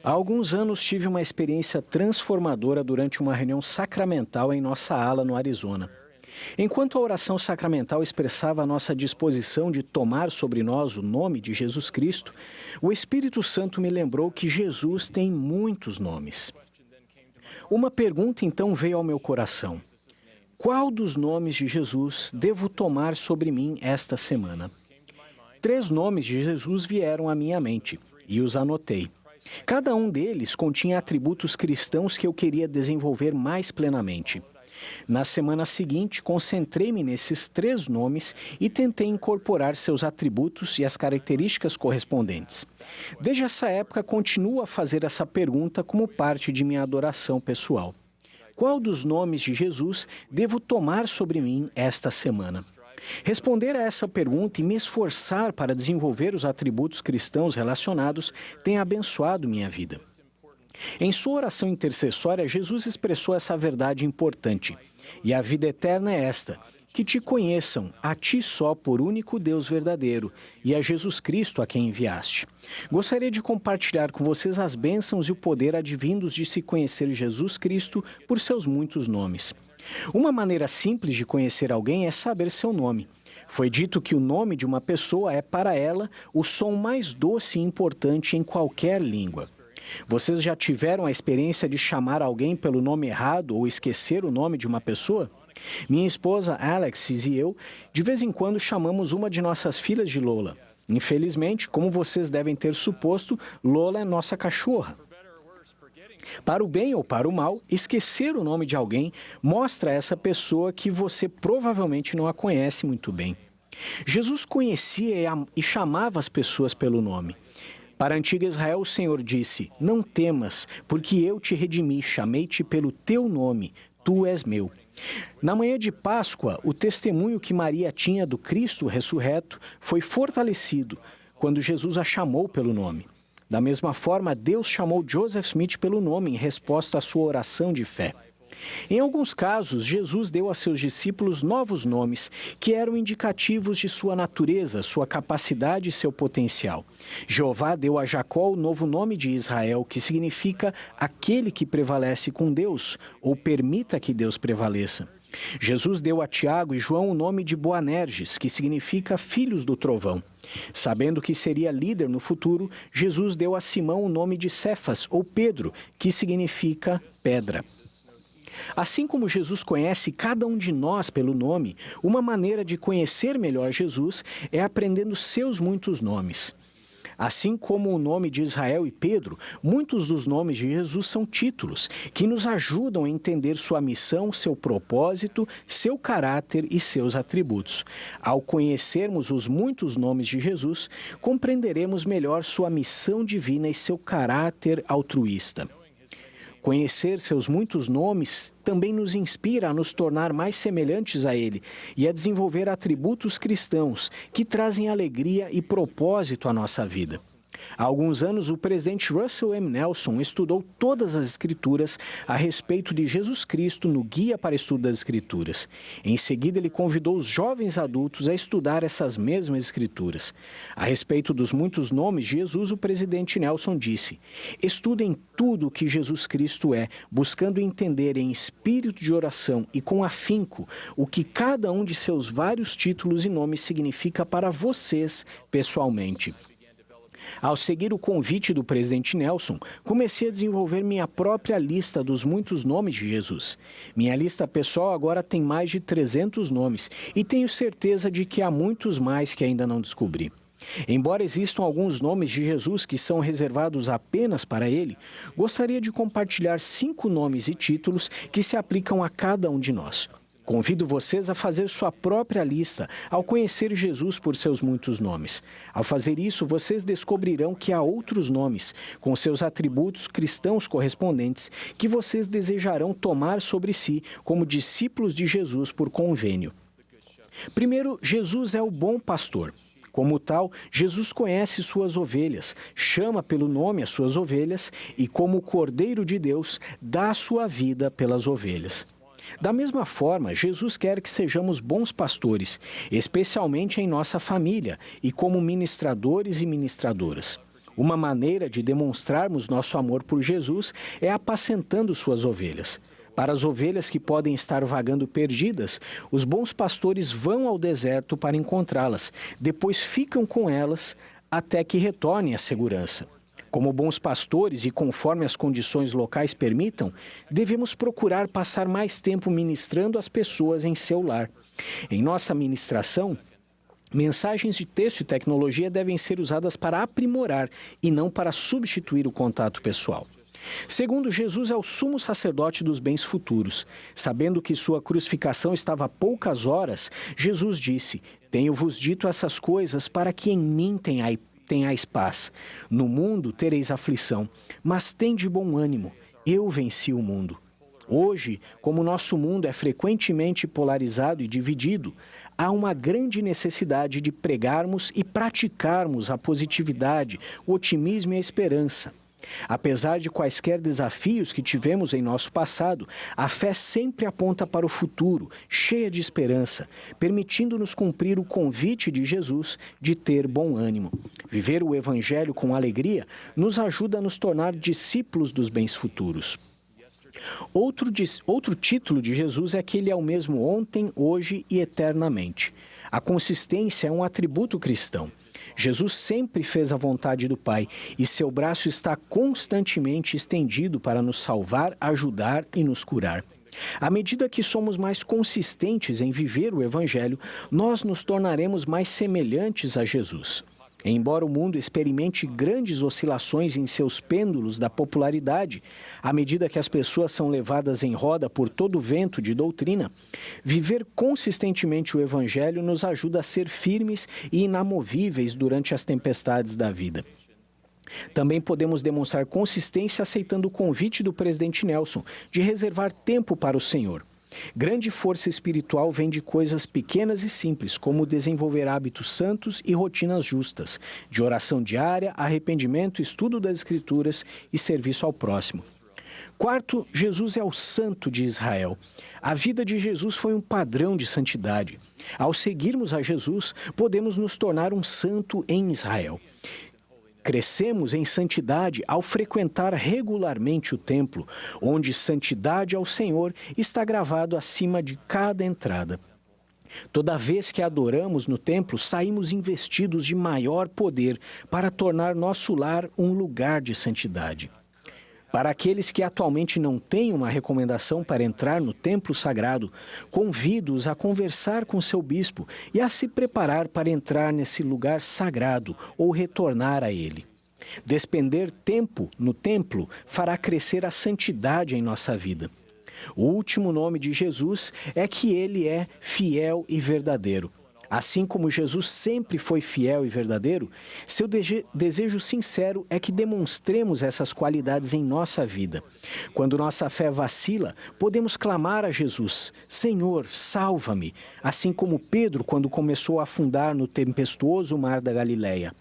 Há alguns anos tive uma experiência transformadora durante uma reunião sacramental em nossa ala no Arizona. Enquanto a oração sacramental expressava a nossa disposição de tomar sobre nós o nome de Jesus Cristo, o Espírito Santo me lembrou que Jesus tem muitos nomes. Uma pergunta então veio ao meu coração: qual dos nomes de Jesus devo tomar sobre mim esta semana? 3 nomes de Jesus vieram à minha mente e os anotei. Cada um deles continha atributos cristãos que eu queria desenvolver mais plenamente. Na semana seguinte, concentrei-me nesses 3 nomes e tentei incorporar seus atributos e as características correspondentes. Desde essa época, continuo a fazer essa pergunta como parte de minha adoração pessoal. Qual dos nomes de Jesus devo tomar sobre mim esta semana? Responder a essa pergunta e me esforçar para desenvolver os atributos cristãos relacionados tem abençoado minha vida. Em sua oração intercessória, Jesus expressou essa verdade importante. E a vida eterna é esta: que te conheçam, a ti só por único Deus verdadeiro, e a Jesus Cristo a quem enviaste. Gostaria de compartilhar com vocês as bênçãos e o poder advindos de se conhecer Jesus Cristo por seus muitos nomes. Uma maneira simples de conhecer alguém é saber seu nome. Foi dito que o nome de uma pessoa é, para ela, o som mais doce e importante em qualquer língua. Vocês já tiveram a experiência de chamar alguém pelo nome errado ou esquecer o nome de uma pessoa? Minha esposa Alexis e eu, de vez em quando, chamamos uma de nossas filhas de Lola. Infelizmente, como vocês devem ter suposto, Lola é nossa cachorra. Para o bem ou para o mal, esquecer o nome de alguém mostra a essa pessoa que você provavelmente não a conhece muito bem. Jesus conhecia e chamava as pessoas pelo nome. Para a antiga Israel, o Senhor disse: não temas, porque eu te redimi, chamei-te pelo teu nome, tu és meu. Na manhã de Páscoa, o testemunho que Maria tinha do Cristo ressurreto foi fortalecido quando Jesus a chamou pelo nome. Da mesma forma, Deus chamou Joseph Smith pelo nome em resposta à sua oração de fé. Em alguns casos, Jesus deu a seus discípulos novos nomes que eram indicativos de sua natureza, sua capacidade e seu potencial. Jeová deu a Jacó o novo nome de Israel, que significa aquele que prevalece com Deus, ou permita que Deus prevaleça. Jesus deu a Tiago e João o nome de Boanerges, que significa filhos do trovão. Sabendo que seria líder no futuro, Jesus deu a Simão o nome de Cefas, ou Pedro, que significa pedra. Assim como Jesus conhece cada um de nós pelo nome, uma maneira de conhecer melhor Jesus é aprendendo seus muitos nomes. Assim como o nome de Israel e Pedro, muitos dos nomes de Jesus são títulos que nos ajudam a entender sua missão, seu propósito, seu caráter e seus atributos. Ao conhecermos os muitos nomes de Jesus, compreenderemos melhor sua missão divina e seu caráter altruísta. Conhecer seus muitos nomes também nos inspira a nos tornar mais semelhantes a Ele e a desenvolver atributos cristãos que trazem alegria e propósito à nossa vida. Há alguns anos, o presidente Russell M. Nelson estudou todas as Escrituras a respeito de Jesus Cristo no Guia para Estudo das Escrituras. Em seguida, ele convidou os jovens adultos a estudar essas mesmas Escrituras. A respeito dos muitos nomes de Jesus, o presidente Nelson disse: estudem tudo o que Jesus Cristo é, buscando entender em espírito de oração e com afinco o que cada um de seus vários títulos e nomes significa para vocês pessoalmente. Ao seguir o convite do presidente Nelson, comecei a desenvolver minha própria lista dos muitos nomes de Jesus. Minha lista pessoal agora tem mais de 300 nomes e tenho certeza de que há muitos mais que ainda não descobri. Embora existam alguns nomes de Jesus que são reservados apenas para ele, gostaria de compartilhar 5 nomes e títulos que se aplicam a cada um de nós. Convido vocês a fazer sua própria lista ao conhecer Jesus por seus muitos nomes. Ao fazer isso, vocês descobrirão que há outros nomes, com seus atributos cristãos correspondentes, que vocês desejarão tomar sobre si como discípulos de Jesus por convênio. Primeiro, Jesus é o bom pastor. Como tal, Jesus conhece suas ovelhas, chama pelo nome as suas ovelhas e, como Cordeiro de Deus, dá a sua vida pelas ovelhas. Da mesma forma, Jesus quer que sejamos bons pastores, especialmente em nossa família e como ministradores e ministradoras. Uma maneira de demonstrarmos nosso amor por Jesus é apacentando suas ovelhas. Para as ovelhas que podem estar vagando perdidas, os bons pastores vão ao deserto para encontrá-las, depois ficam com elas até que retornem à segurança. Como bons pastores e conforme as condições locais permitam, devemos procurar passar mais tempo ministrando às pessoas em seu lar. Em nossa ministração, mensagens de texto e tecnologia devem ser usadas para aprimorar e não para substituir o contato pessoal. Segundo, Jesus é o sumo sacerdote dos bens futuros. Sabendo que sua crucificação estava a poucas horas, Jesus disse: "Tenho-vos dito essas coisas para que em mim tenhais paz. No mundo tereis aflição, mas tende bom ânimo. Eu venci o mundo." Hoje, como nosso mundo é frequentemente polarizado e dividido, há uma grande necessidade de pregarmos e praticarmos a positividade, o otimismo e a esperança. Apesar de quaisquer desafios que tivemos em nosso passado, a fé sempre aponta para o futuro, cheia de esperança, permitindo-nos cumprir o convite de Jesus de ter bom ânimo. Viver o Evangelho com alegria nos ajuda a nos tornar discípulos dos bens futuros. Outro título de Jesus é que ele é o mesmo ontem, hoje e eternamente. A consistência é um atributo cristão. Jesus sempre fez a vontade do Pai e seu braço está constantemente estendido para nos salvar, ajudar e nos curar. À medida que somos mais consistentes em viver o Evangelho, nós nos tornaremos mais semelhantes a Jesus. Embora o mundo experimente grandes oscilações em seus pêndulos da popularidade, à medida que as pessoas são levadas em roda por todo o vento de doutrina, viver consistentemente o Evangelho nos ajuda a ser firmes e inamovíveis durante as tempestades da vida. Também podemos demonstrar consistência aceitando o convite do presidente Nelson de reservar tempo para o Senhor. Grande força espiritual vem de coisas pequenas e simples, como desenvolver hábitos santos e rotinas justas, de oração diária, arrependimento, estudo das Escrituras e serviço ao próximo. Quarto, Jesus é o Santo de Israel. A vida de Jesus foi um padrão de santidade. Ao seguirmos a Jesus, podemos nos tornar um santo em Israel. Crescemos em santidade ao frequentar regularmente o templo, onde santidade ao Senhor está gravado acima de cada entrada. Toda vez que adoramos no templo, saímos investidos de maior poder para tornar nosso lar um lugar de santidade. Para aqueles que atualmente não têm uma recomendação para entrar no templo sagrado, convido-os a conversar com seu bispo e a se preparar para entrar nesse lugar sagrado ou retornar a ele. Despender tempo no templo fará crescer a santidade em nossa vida. O último nome de Jesus é que ele é fiel e verdadeiro. Assim como Jesus sempre foi fiel e verdadeiro, seu desejo sincero é que demonstremos essas qualidades em nossa vida. Quando nossa fé vacila, podemos clamar a Jesus: "Senhor, salva-me", assim como Pedro quando começou a afundar no tempestuoso mar da Galileia.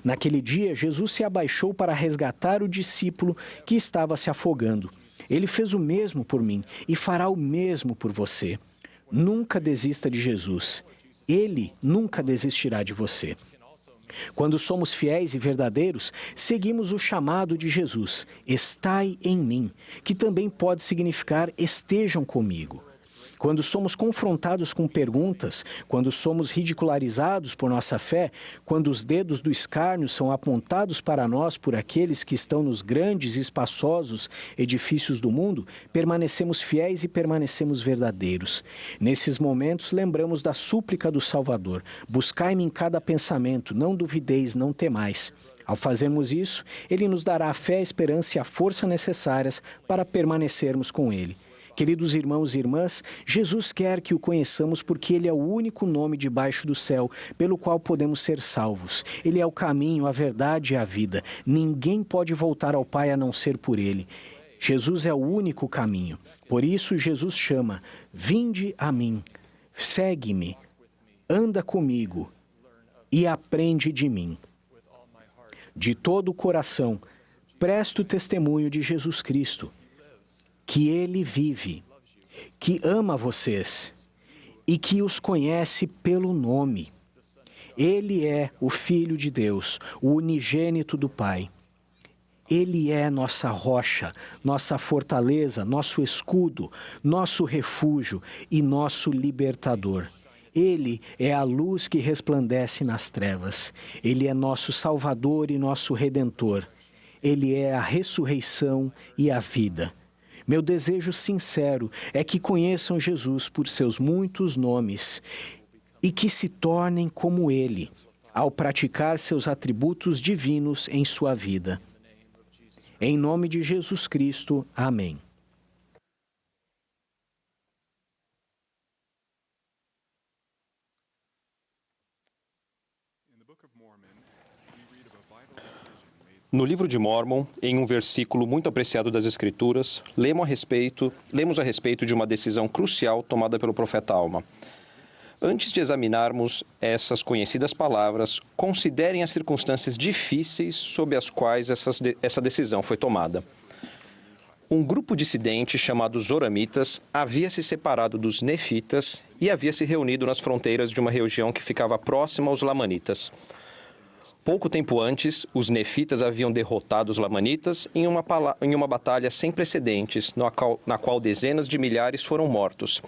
Naquele dia, Jesus se abaixou para resgatar o discípulo que estava se afogando. Ele fez o mesmo por mim e fará o mesmo por você. Nunca desista de Jesus. Ele nunca desistirá de você. Quando somos fiéis e verdadeiros, seguimos o chamado de Jesus: "Estai em mim", que também pode significar "estejam comigo". Quando somos confrontados com perguntas, quando somos ridicularizados por nossa fé, quando os dedos do escárnio são apontados para nós por aqueles que estão nos grandes e espaçosos edifícios do mundo, permanecemos fiéis e permanecemos verdadeiros. Nesses momentos, lembramos da súplica do Salvador: "Buscai-me em cada pensamento, não duvideis, não temais". Ao fazermos isso, Ele nos dará a fé, a esperança e a força necessárias para permanecermos com Ele. Queridos irmãos e irmãs, Jesus quer que o conheçamos porque Ele é o único nome debaixo do céu pelo qual podemos ser salvos. Ele é o caminho, a verdade e a vida. Ninguém pode voltar ao Pai a não ser por Ele. Jesus é o único caminho. Por isso Jesus chama: "Vinde a mim, segue-me, anda comigo e aprende de mim". De todo o coração, presto testemunho de Jesus Cristo, que Ele vive, que ama vocês e que os conhece pelo nome. Ele é o Filho de Deus, o unigênito do Pai. Ele é nossa rocha, nossa fortaleza, nosso escudo, nosso refúgio e nosso libertador. Ele é a luz que resplandece nas trevas. Ele é nosso Salvador e nosso Redentor. Ele é a ressurreição e a vida. Meu desejo sincero é que conheçam Jesus por seus muitos nomes e que se tornem como Ele, ao praticar seus atributos divinos em sua vida. Em nome de Jesus Cristo, amém. No livro de Mórmon, em um versículo muito apreciado das Escrituras, lemos a respeito de uma decisão crucial tomada pelo profeta Alma. Antes de examinarmos essas conhecidas palavras, considerem as circunstâncias difíceis sob as quais essa decisão foi tomada. Um grupo dissidente chamado Zoramitas havia se separado dos Nefitas e havia se reunido nas fronteiras de uma região que ficava próxima aos Lamanitas. Pouco tempo antes, os Nefitas haviam derrotado os Lamanitas em uma batalha sem precedentes, na qual dezenas de milhares foram mortos.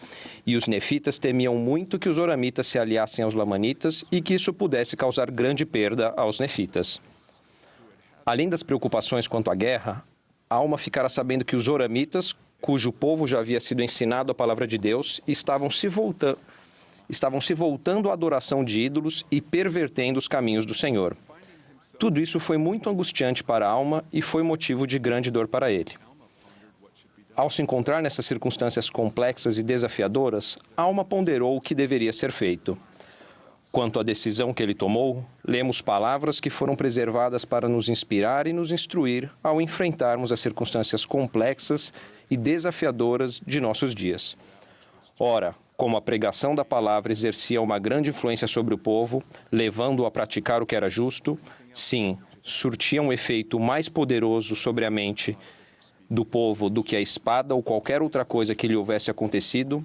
E os Nefitas temiam muito que os Zoramitas se aliassem aos Lamanitas e que isso pudesse causar grande perda aos Nefitas. Além das preocupações quanto à guerra, Alma ficara sabendo que os Zoramitas, cujo povo já havia sido ensinado a palavra de Deus, estavam se voltando à adoração de ídolos e pervertendo os caminhos do Senhor. Tudo isso foi muito angustiante para Alma e foi motivo de grande dor para ele. Ao se encontrar nessas circunstâncias complexas e desafiadoras, Alma ponderou o que deveria ser feito. Quanto à decisão que ele tomou, lemos palavras que foram preservadas para nos inspirar e nos instruir ao enfrentarmos as circunstâncias complexas e desafiadoras de nossos dias. Ora, como a pregação da palavra exercia uma grande influência sobre o povo, levando-o a praticar o que era justo, sim, surtia um efeito mais poderoso sobre a mente do povo do que a espada ou qualquer outra coisa que lhe houvesse acontecido,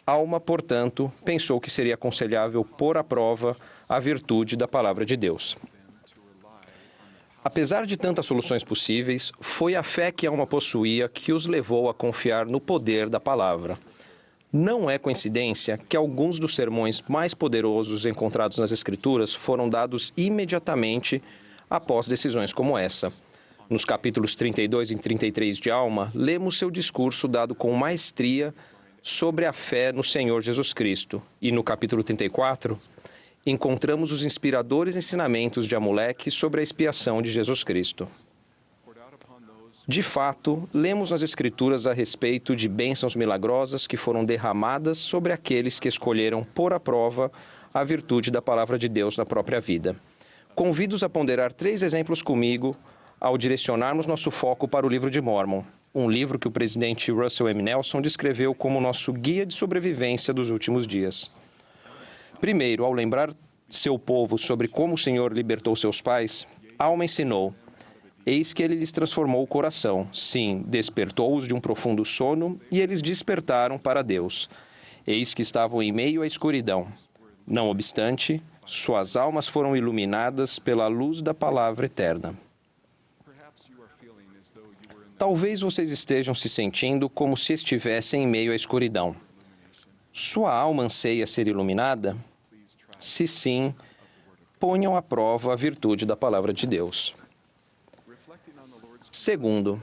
Alma, portanto, pensou que seria aconselhável pôr à prova a virtude da palavra de Deus. Apesar de tantas soluções possíveis, foi a fé que Alma possuía que os levou a confiar no poder da palavra. Não é coincidência que alguns dos sermões mais poderosos encontrados nas Escrituras foram dados imediatamente após decisões como essa. Nos capítulos 32 e 33 de Alma, lemos seu discurso dado com maestria sobre a fé no Senhor Jesus Cristo. E no capítulo 34, encontramos os inspiradores ensinamentos de Amulek sobre a expiação de Jesus Cristo. De fato, lemos nas Escrituras a respeito de bênçãos milagrosas que foram derramadas sobre aqueles que escolheram pôr à prova a virtude da palavra de Deus na própria vida. Convido-os a ponderar 3 exemplos comigo ao direcionarmos nosso foco para o livro de Mórmon, um livro que o presidente Russell M. Nelson descreveu como nosso guia de sobrevivência dos últimos dias. Primeiro, ao lembrar seu povo sobre como o Senhor libertou seus pais, Alma ensinou: eis que ele lhes transformou o coração. Sim, despertou-os de um profundo sono e eles despertaram para Deus. Eis que estavam em meio à escuridão. Não obstante, suas almas foram iluminadas pela luz da palavra eterna. Talvez vocês estejam se sentindo como se estivessem em meio à escuridão. Sua alma anseia ser iluminada? Se sim, ponham à prova a virtude da palavra de Deus. Segundo,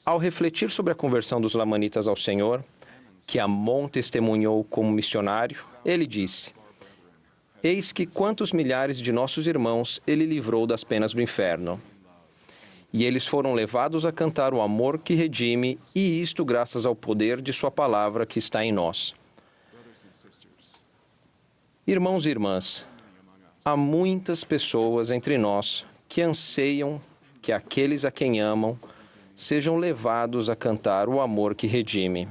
ao refletir sobre a conversão dos Lamanitas ao Senhor, que Amon testemunhou como missionário, ele disse: eis que quantos milhares de nossos irmãos ele livrou das penas do inferno. E eles foram levados a cantar o amor que redime, e isto graças ao poder de sua palavra que está em nós. Irmãos e irmãs, há muitas pessoas entre nós que anseiam que aqueles a quem amam sejam levados a cantar o amor que redime.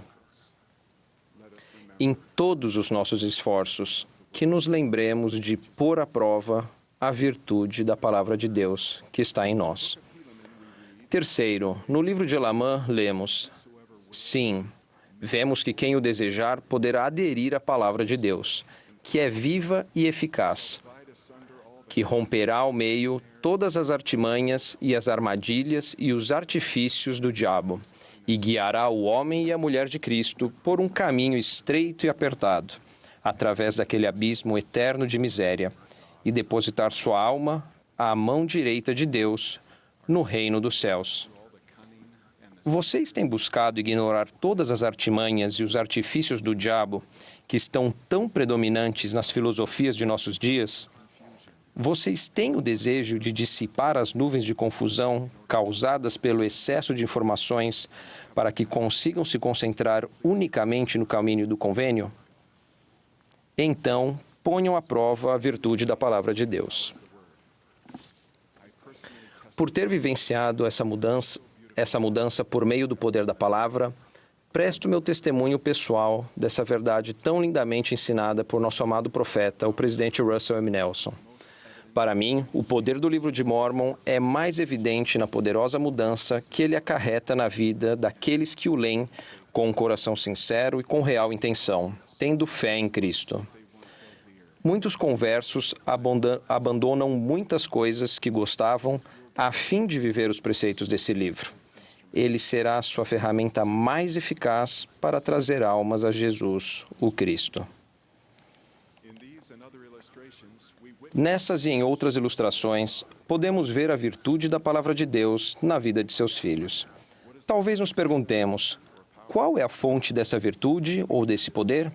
Em todos os nossos esforços, que nos lembremos de pôr à prova a virtude da palavra de Deus que está em nós. Terceiro, no livro de Elamã, lemos: sim, vemos que quem o desejar poderá aderir à palavra de Deus, que é viva e eficaz. que romperá ao meio todas as artimanhas e as armadilhas e os artifícios do diabo, e guiará o homem e a mulher de Cristo por um caminho estreito e apertado, através daquele abismo eterno de miséria, e depositar sua alma à mão direita de Deus no reino dos céus. Vocês têm buscado ignorar todas as artimanhas e os artifícios do diabo que estão tão predominantes nas filosofias de nossos dias? Vocês têm o desejo de dissipar as nuvens de confusão causadas pelo excesso de informações para que consigam se concentrar unicamente no caminho do convênio? Então, ponham à prova a virtude da palavra de Deus. Por ter vivenciado essa mudança por meio do poder da palavra, presto meu testemunho pessoal dessa verdade tão lindamente ensinada por nosso amado profeta, o presidente Russell M. Nelson. Para mim, o poder do livro de Mórmon é mais evidente na poderosa mudança que ele acarreta na vida daqueles que o leem com um coração sincero e com real intenção, tendo fé em Cristo. Muitos conversos abandonam muitas coisas que gostavam a fim de viver os preceitos desse livro. Ele será a sua ferramenta mais eficaz para trazer almas a Jesus, o Cristo. Nessas e em outras ilustrações, podemos ver a virtude da palavra de Deus na vida de seus filhos. Talvez nos perguntemos, qual é a fonte dessa virtude ou desse poder?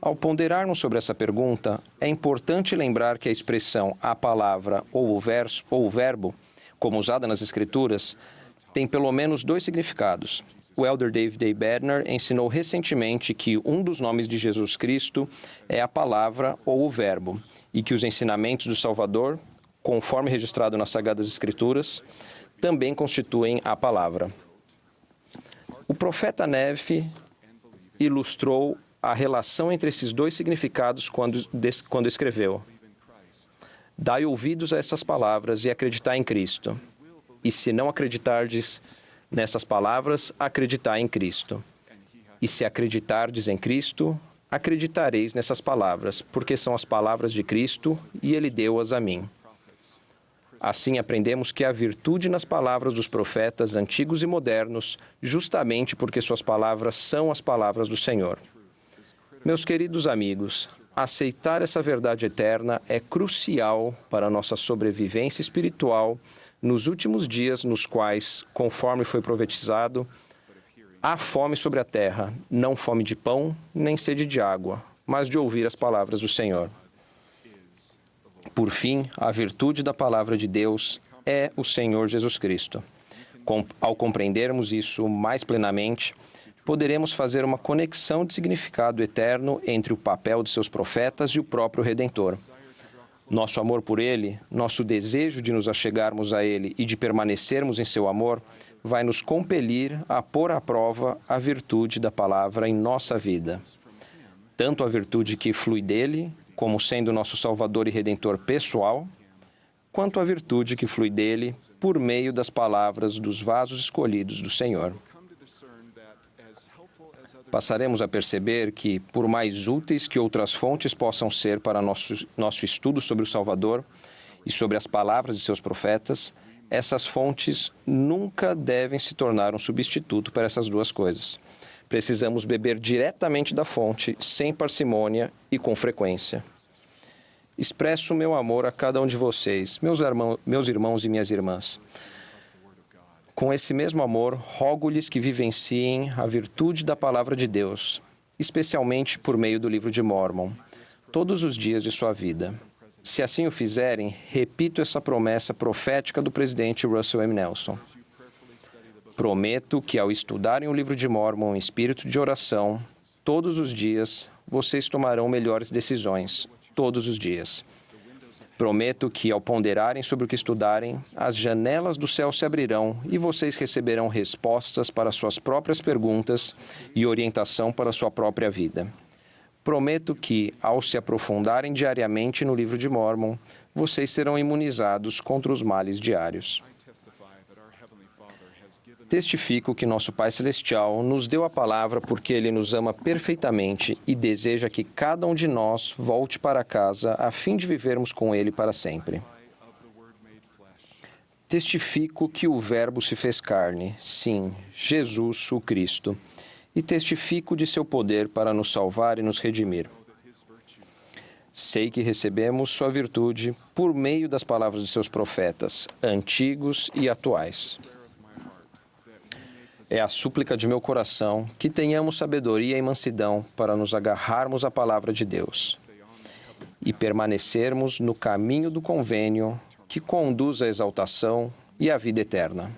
Ao ponderarmos sobre essa pergunta, é importante lembrar que a expressão a palavra ou o verbo, como usada nas Escrituras, tem pelo menos dois significados. O elder David A. Bednar ensinou recentemente que um dos nomes de Jesus Cristo é a palavra ou o verbo, e que os ensinamentos do Salvador, conforme registrado nas Sagradas Escrituras, também constituem a palavra. O profeta Nefi ilustrou a relação entre esses dois significados quando escreveu: Dai ouvidos a estas palavras e acreditai em Cristo. E se não acreditardes nessas palavras, acreditai em Cristo. E se acreditardes em Cristo, acreditareis nessas palavras, porque são as palavras de Cristo e Ele deu-as a mim. Assim aprendemos que há virtude nas palavras dos profetas antigos e modernos, justamente porque suas palavras são as palavras do Senhor. Meus queridos amigos, aceitar essa verdade eterna é crucial para a nossa sobrevivência espiritual nos últimos dias nos quais, conforme foi profetizado, há fome sobre a terra, não fome de pão, nem sede de água, mas de ouvir as palavras do Senhor. Por fim, a virtude da palavra de Deus é o Senhor Jesus Cristo. Ao compreendermos isso mais plenamente, poderemos fazer uma conexão de significado eterno entre o papel de seus profetas e o próprio Redentor. Nosso amor por Ele, nosso desejo de nos achegarmos a Ele e de permanecermos em seu amor, vai nos compelir a pôr à prova a virtude da palavra em nossa vida. Tanto a virtude que flui dele, como sendo nosso Salvador e Redentor pessoal, quanto a virtude que flui dele por meio das palavras dos vasos escolhidos do Senhor. Passaremos a perceber que, por mais úteis que outras fontes possam ser para nosso estudo sobre o Salvador e sobre as palavras de seus profetas, essas fontes nunca devem se tornar um substituto para essas duas coisas. Precisamos beber diretamente da fonte, sem parcimônia e com frequência. Expresso o meu amor a cada um de vocês, meus irmãos e minhas irmãs. Com esse mesmo amor, rogo-lhes que vivenciem a virtude da palavra de Deus, especialmente por meio do livro de Mórmon, todos os dias de sua vida. Se assim o fizerem, repito essa promessa profética do presidente Russell M. Nelson. Prometo que, ao estudarem o livro de Mórmon em espírito de oração, todos os dias, vocês tomarão melhores decisões, todos os dias. Prometo que, ao ponderarem sobre o que estudarem, as janelas do céu se abrirão e vocês receberão respostas para suas próprias perguntas e orientação para sua própria vida. Prometo que, ao se aprofundarem diariamente no livro de Mórmon, vocês serão imunizados contra os males diários. Testifico que nosso Pai Celestial nos deu a palavra porque Ele nos ama perfeitamente e deseja que cada um de nós volte para casa a fim de vivermos com Ele para sempre. Testifico que o Verbo se fez carne, sim, Jesus, o Cristo, e testifico de seu poder para nos salvar e nos redimir. Sei que recebemos sua virtude por meio das palavras de seus profetas, antigos e atuais. É a súplica de meu coração que tenhamos sabedoria e mansidão para nos agarrarmos à palavra de Deus e permanecermos no caminho do convênio que conduz à exaltação e à vida eterna.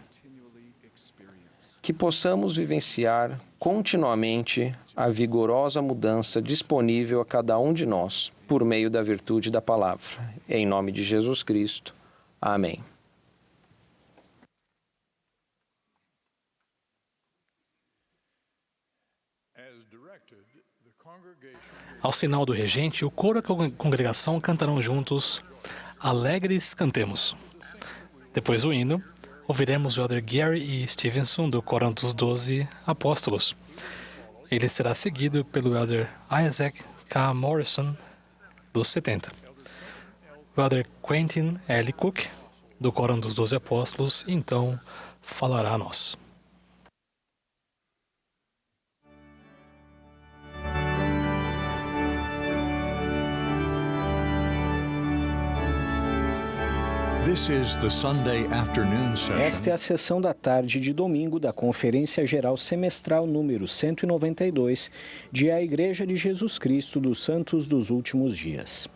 Que possamos vivenciar continuamente a vigorosa mudança disponível a cada um de nós por meio da virtude da palavra. Em nome de Jesus Cristo. Amém. Ao sinal do regente, o coro e a congregação cantarão juntos Alegres Cantemos. Depois do hino, ouviremos o Elder Gary E. Stevenson, do Coro dos 12 Apóstolos. Ele será seguido pelo Elder Isaac K. Morrison, dos 70. O Elder Quentin L. Cook, do Coro dos 12 Apóstolos, então falará a nós. Esta é a sessão da tarde de domingo da Conferência Geral Semestral número 192 de A Igreja de Jesus Cristo dos Santos dos Últimos Dias.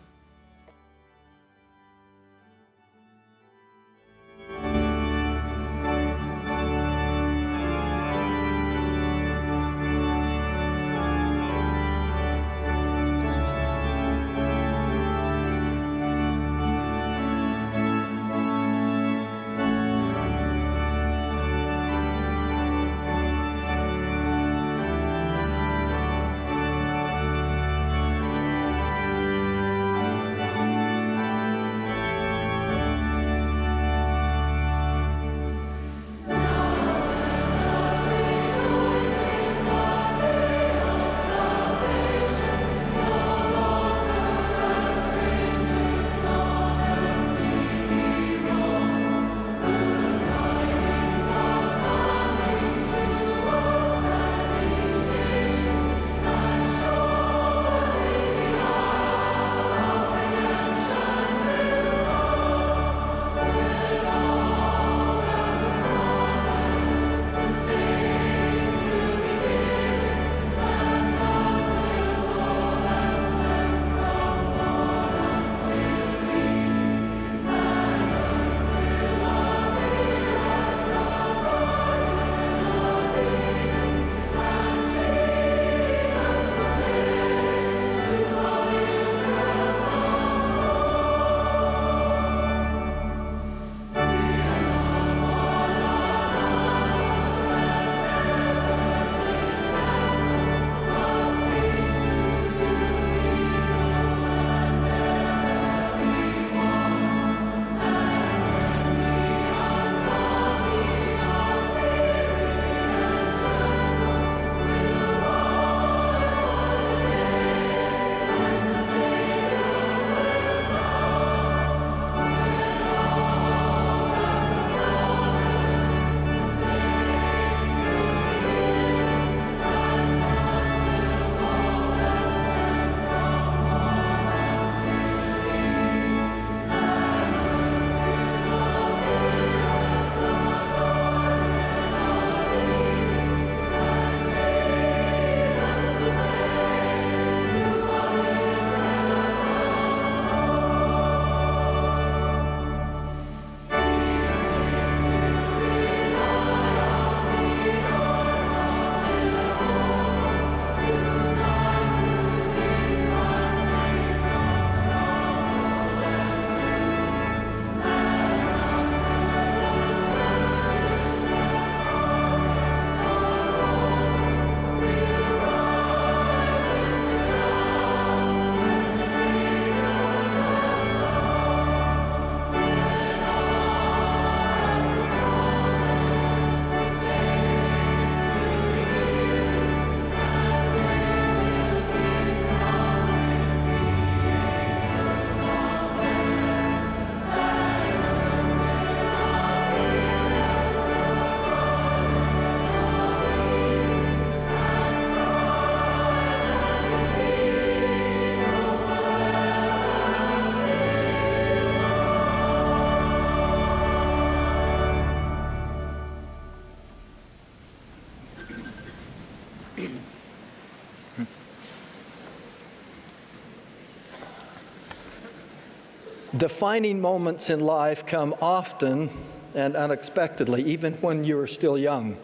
Defining moments in life come often and unexpectedly, even when you are still young.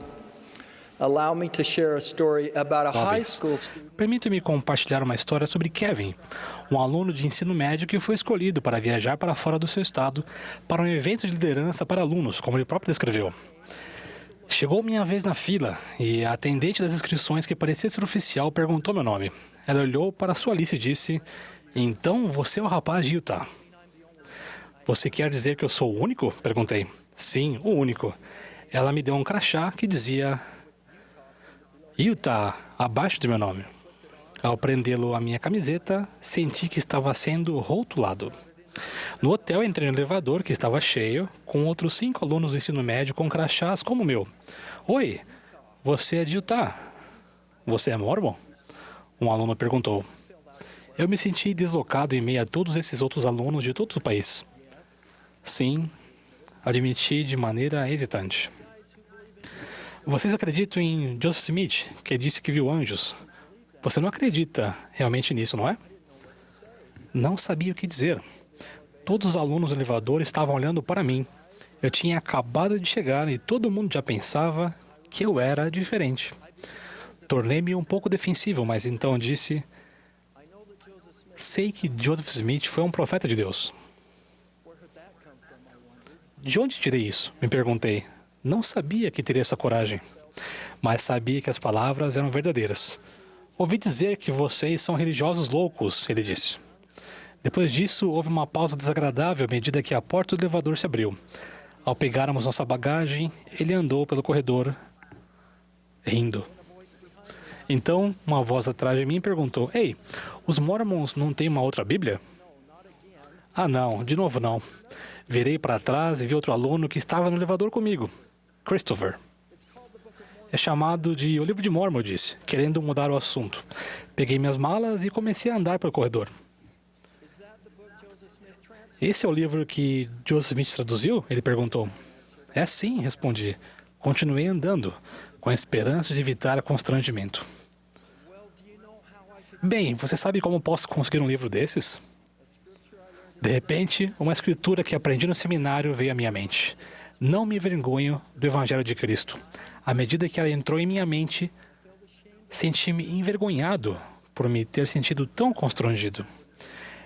Allow me to share a story about a high school student. Permita-me compartilhar uma história sobre Kevin, um aluno de ensino médio que foi escolhido para viajar para fora do seu estado para um evento de liderança para alunos, como ele próprio descreveu. Chegou minha vez na fila e a atendente das inscrições, que parecia ser oficial, perguntou meu nome. Ela olhou para sua lista e disse: "Então você é o rapaz de Utah." "Você quer dizer que eu sou o único?" perguntei. "Sim, o único." Ela me deu um crachá que dizia Utah abaixo de meu nome. Ao prendê-lo à minha camiseta, senti que estava sendo rotulado. No hotel, entrei no elevador, que estava cheio, com outros 5 alunos do ensino médio com crachás como o meu. "Oi, você é de Utah? Você é mórmon?" Um aluno perguntou. Eu me senti deslocado em meio a todos esses outros alunos de todo o país. "Sim", admiti de maneira hesitante. "Vocês acreditam em Joseph Smith, que disse que viu anjos? Você não acredita realmente nisso, não é?" Não sabia o que dizer. Todos os alunos do elevador estavam olhando para mim. Eu tinha acabado de chegar e todo mundo já pensava que eu era diferente. Tornei-me um pouco defensivo, mas então disse: "Sei que Joseph Smith foi um profeta de Deus." "De onde tirei isso?" me perguntei. Não sabia que teria essa coragem, mas sabia que as palavras eram verdadeiras. "Ouvi dizer que vocês são religiosos loucos", ele disse. Depois disso, houve uma pausa desagradável à medida que a porta do elevador se abriu. Ao pegarmos nossa bagagem, ele andou pelo corredor, rindo. Então, uma voz atrás de mim perguntou: "Ei, os Mormons não têm uma outra Bíblia?" "Ah, não, de novo não." Virei para trás e vi outro aluno que estava no elevador comigo, Christopher. "É chamado de O Livro de Mormon", eu disse, querendo mudar o assunto. Peguei minhas malas e comecei a andar pelo corredor. "Esse é o livro que Joseph Smith traduziu?" ele perguntou. "É sim", respondi. Continuei andando, com a esperança de evitar constrangimento. "Bem, você sabe como posso conseguir um livro desses?" De repente, uma escritura que aprendi no seminário veio à minha mente. Não me envergonho do Evangelho de Cristo. À medida que ela entrou em minha mente, senti-me envergonhado por me ter sentido tão constrangido.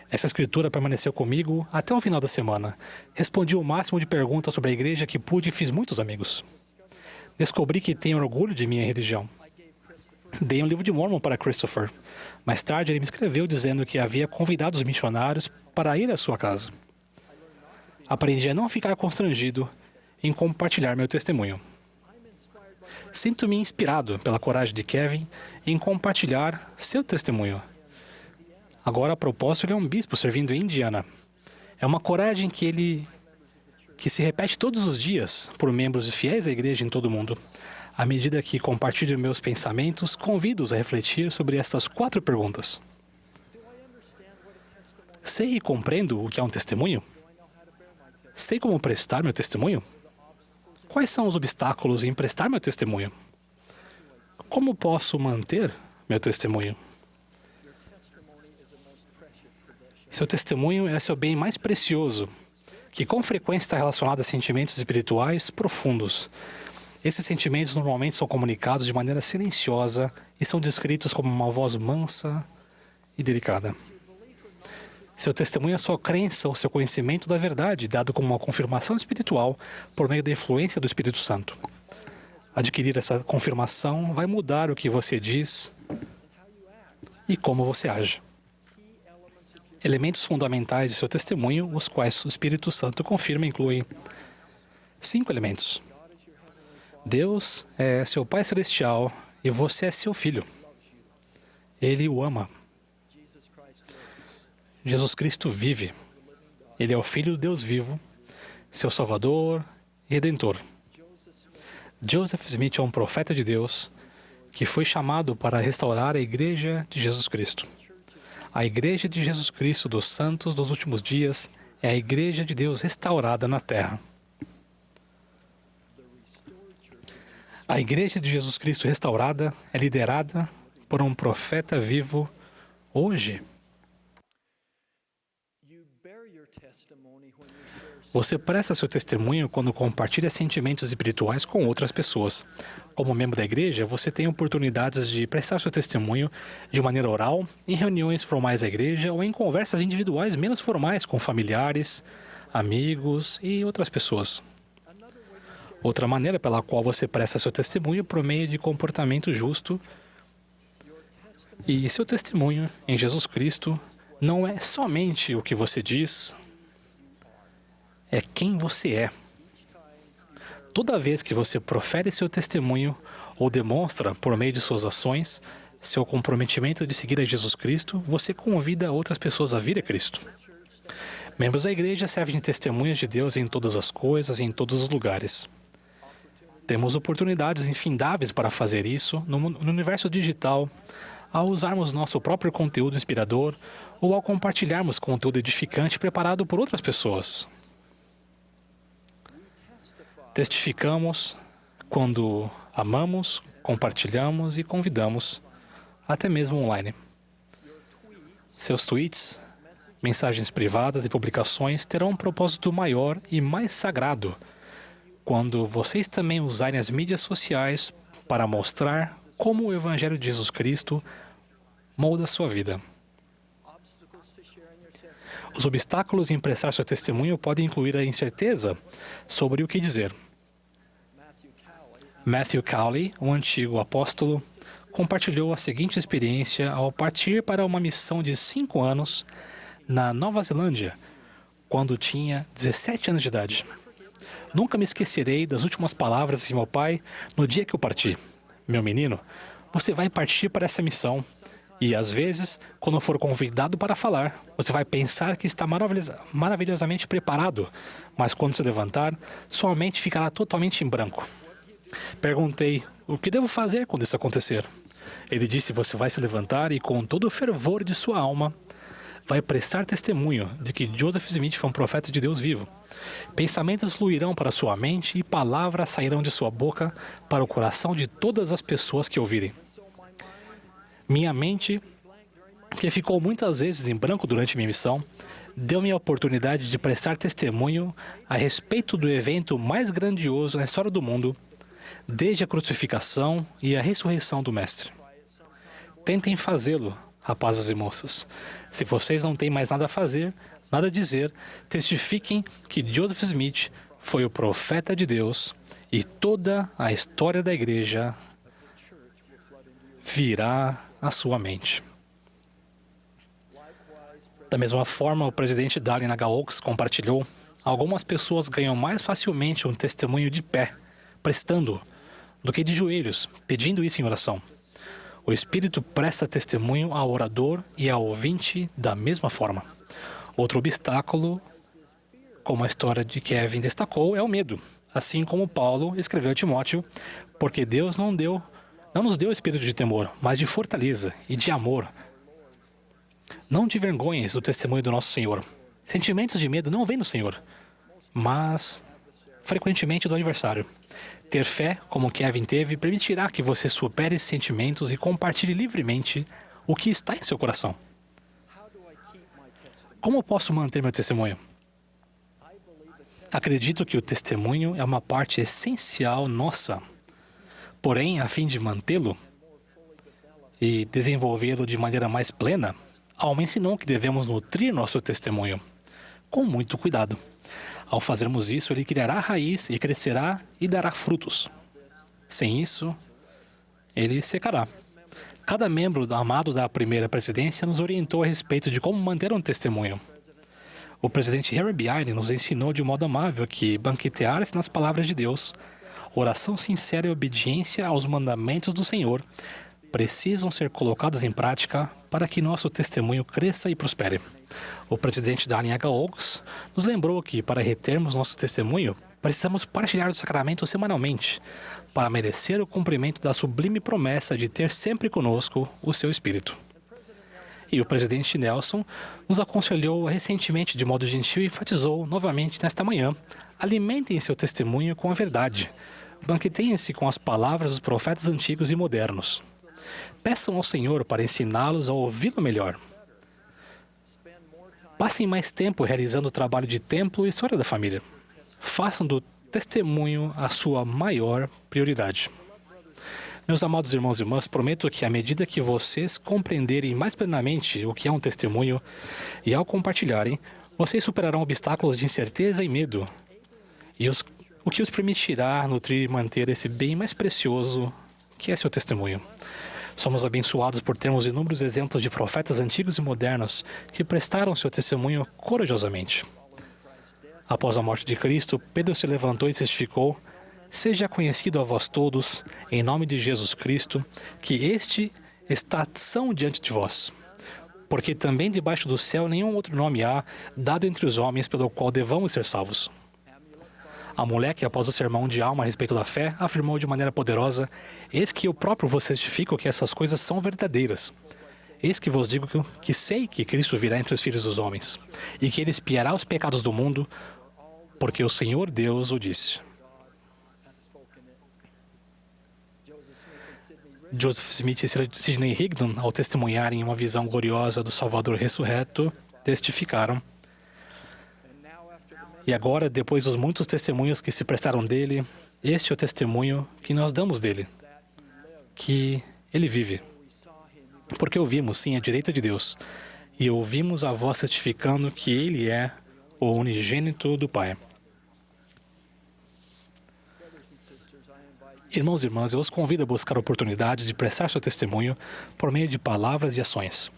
Essa escritura permaneceu comigo até o final da semana. Respondi o máximo de perguntas sobre a igreja que pude e fiz muitos amigos. Descobri que tenho orgulho de minha religião. Dei um livro de Mormon para Christopher. Mais tarde, ele me escreveu dizendo que havia convidado os missionários para ir à sua casa. Aprendi a não ficar constrangido em compartilhar meu testemunho. Sinto-me inspirado pela coragem de Kevin em compartilhar seu testemunho. Agora, a propósito, ele é um bispo servindo em Indiana. É uma coragem que se repete todos os dias por membros fiéis à igreja em todo o mundo. À medida que compartilho meus pensamentos, convido-os a refletir sobre estas 4 perguntas. Sei e compreendo o que é um testemunho? Sei como prestar meu testemunho? Quais são os obstáculos em prestar meu testemunho? Como posso manter meu testemunho? Seu testemunho é seu bem mais precioso, que com frequência está relacionado a sentimentos espirituais profundos. Esses sentimentos normalmente são comunicados de maneira silenciosa e são descritos como uma voz mansa e delicada. Seu testemunho é sua crença ou seu conhecimento da verdade, dado como uma confirmação espiritual por meio da influência do Espírito Santo. Adquirir essa confirmação vai mudar o que você diz e como você age. Elementos fundamentais de seu testemunho, os quais o Espírito Santo confirma, incluem 5 elementos. Deus é seu Pai Celestial e você é seu filho. Ele o ama. Jesus Cristo vive. Ele é o Filho do Deus vivo, seu Salvador e Redentor. Joseph Smith é um profeta de Deus que foi chamado para restaurar a Igreja de Jesus Cristo. A Igreja de Jesus Cristo dos Santos dos Últimos Dias é a Igreja de Deus restaurada na Terra. A Igreja de Jesus Cristo restaurada é liderada por um profeta vivo hoje. Você presta seu testemunho quando compartilha sentimentos espirituais com outras pessoas. Como membro da igreja, você tem oportunidades de prestar seu testemunho de maneira oral, em reuniões formais da igreja ou em conversas individuais menos formais com familiares, amigos e outras pessoas. Outra maneira pela qual você presta seu testemunho é por meio de comportamento justo. E seu testemunho em Jesus Cristo não é somente o que você diz, é quem você é. Toda vez que você profere seu testemunho ou demonstra, por meio de suas ações, seu comprometimento de seguir a Jesus Cristo, você convida outras pessoas a vir a Cristo. Membros da igreja servem de testemunhas de Deus em todas as coisas e em todos os lugares. Temos oportunidades infindáveis para fazer isso no universo digital, ao usarmos nosso próprio conteúdo inspirador ou ao compartilharmos conteúdo edificante preparado por outras pessoas. Testificamos quando amamos, compartilhamos e convidamos, até mesmo online. Seus tweets, mensagens privadas e publicações terão um propósito maior e mais sagrado quando vocês também usarem as mídias sociais para mostrar como o Evangelho de Jesus Cristo molda a sua vida. Os obstáculos em prestar seu testemunho podem incluir a incerteza sobre o que dizer. Matthew Cowley, um antigo apóstolo, compartilhou a seguinte experiência ao partir para uma missão de 5 anos na Nova Zelândia, quando tinha 17 anos de idade. Nunca me esquecerei das últimas palavras de meu pai no dia que eu parti. Meu menino, você vai partir para essa missão e, às vezes, quando for convidado para falar, você vai pensar que está maravilhosamente preparado, mas quando se levantar, sua mente ficará totalmente em branco. Perguntei, o que devo fazer quando isso acontecer? Ele disse, você vai se levantar e, com todo o fervor de sua alma, vai prestar testemunho de que Joseph Smith foi um profeta de Deus vivo. Pensamentos fluirão para sua mente e palavras sairão de sua boca para o coração de todas as pessoas que ouvirem. Minha mente, que ficou muitas vezes em branco durante minha missão, deu-me a oportunidade de prestar testemunho a respeito do evento mais grandioso na história do mundo, desde a crucificação e a ressurreição do Mestre. Tentem fazê-lo, rapazes e moças. Se vocês não têm mais nada a fazer, nada a dizer, testifiquem que Joseph Smith foi o profeta de Deus e toda a história da igreja virá à sua mente. Da mesma forma, o presidente Dallin H. Oaks compartilhou, algumas pessoas ganham mais facilmente um testemunho de pé, prestando, do que de joelhos, pedindo isso em oração. O Espírito presta testemunho ao orador e ao ouvinte da mesma forma. Outro obstáculo, como a história de Kevin destacou, é o medo. Assim como Paulo escreveu a Timóteo, porque Deus não nos deu espírito de temor, mas de fortaleza e de amor. Não te envergonhes do testemunho do nosso Senhor. Sentimentos de medo não vêm do Senhor, mas frequentemente do adversário. Ter fé, como Kevin teve, permitirá que você supere esses sentimentos e compartilhe livremente o que está em seu coração. Como posso manter meu testemunho? Acredito que o testemunho é uma parte essencial nossa. Porém, a fim de mantê-lo e desenvolvê-lo de maneira mais plena, Alma ensinou que devemos nutrir nosso testemunho com muito cuidado. Ao fazermos isso, ele criará raiz e crescerá e dará frutos. Sem isso, ele secará. Cada membro amado da primeira presidência nos orientou a respeito de como manter um testemunho. O presidente Harry B. Eyring nos ensinou de modo amável que banquetear-se nas palavras de Deus, oração sincera e obediência aos mandamentos do Senhor precisam ser colocados em prática para que nosso testemunho cresça e prospere. O presidente Dallin H. Oaks nos lembrou que, para retermos nosso testemunho, precisamos partilhar o sacramento semanalmente para merecer o cumprimento da sublime promessa de ter sempre conosco o seu Espírito. E o presidente Nelson nos aconselhou recentemente de modo gentil e enfatizou novamente nesta manhã: alimentem seu testemunho com a verdade. Banqueteiem-se com as palavras dos profetas antigos e modernos. Peçam ao Senhor para ensiná-los a ouvi-lo melhor. Passem mais tempo realizando o trabalho de templo e história da família. Façam do testemunho a sua maior prioridade. Meus amados irmãos e irmãs, prometo que à medida que vocês compreenderem mais plenamente o que é um testemunho e ao compartilharem, vocês superarão obstáculos de incerteza e medo, o que os permitirá nutrir e manter esse bem mais precioso que é seu testemunho. Somos abençoados por termos inúmeros exemplos de profetas antigos e modernos que prestaram seu testemunho corajosamente. Após a morte de Cristo, Pedro se levantou e testificou: seja conhecido a vós todos, em nome de Jesus Cristo, que este está são diante de vós. Porque também debaixo do céu nenhum outro nome há, dado entre os homens, pelo qual devamos ser salvos. A mulher que, após o sermão de alma a respeito da fé, afirmou de maneira poderosa: eis que eu próprio vos certifico que essas coisas são verdadeiras. Eis que vos digo que sei que Cristo virá entre os filhos dos homens, e que ele expiará os pecados do mundo, porque o Senhor Deus o disse. Joseph Smith e Sidney Rigdon, ao testemunharem uma visão gloriosa do Salvador ressurreto, testificaram. E agora, depois dos muitos testemunhos que se prestaram dele, este é o testemunho que nós damos dele, que ele vive. Porque ouvimos, sim, à direita de Deus, e ouvimos a voz certificando que ele é o unigênito do Pai. Irmãos e irmãs, eu os convido a buscar a oportunidade de prestar seu testemunho por meio de palavras e ações.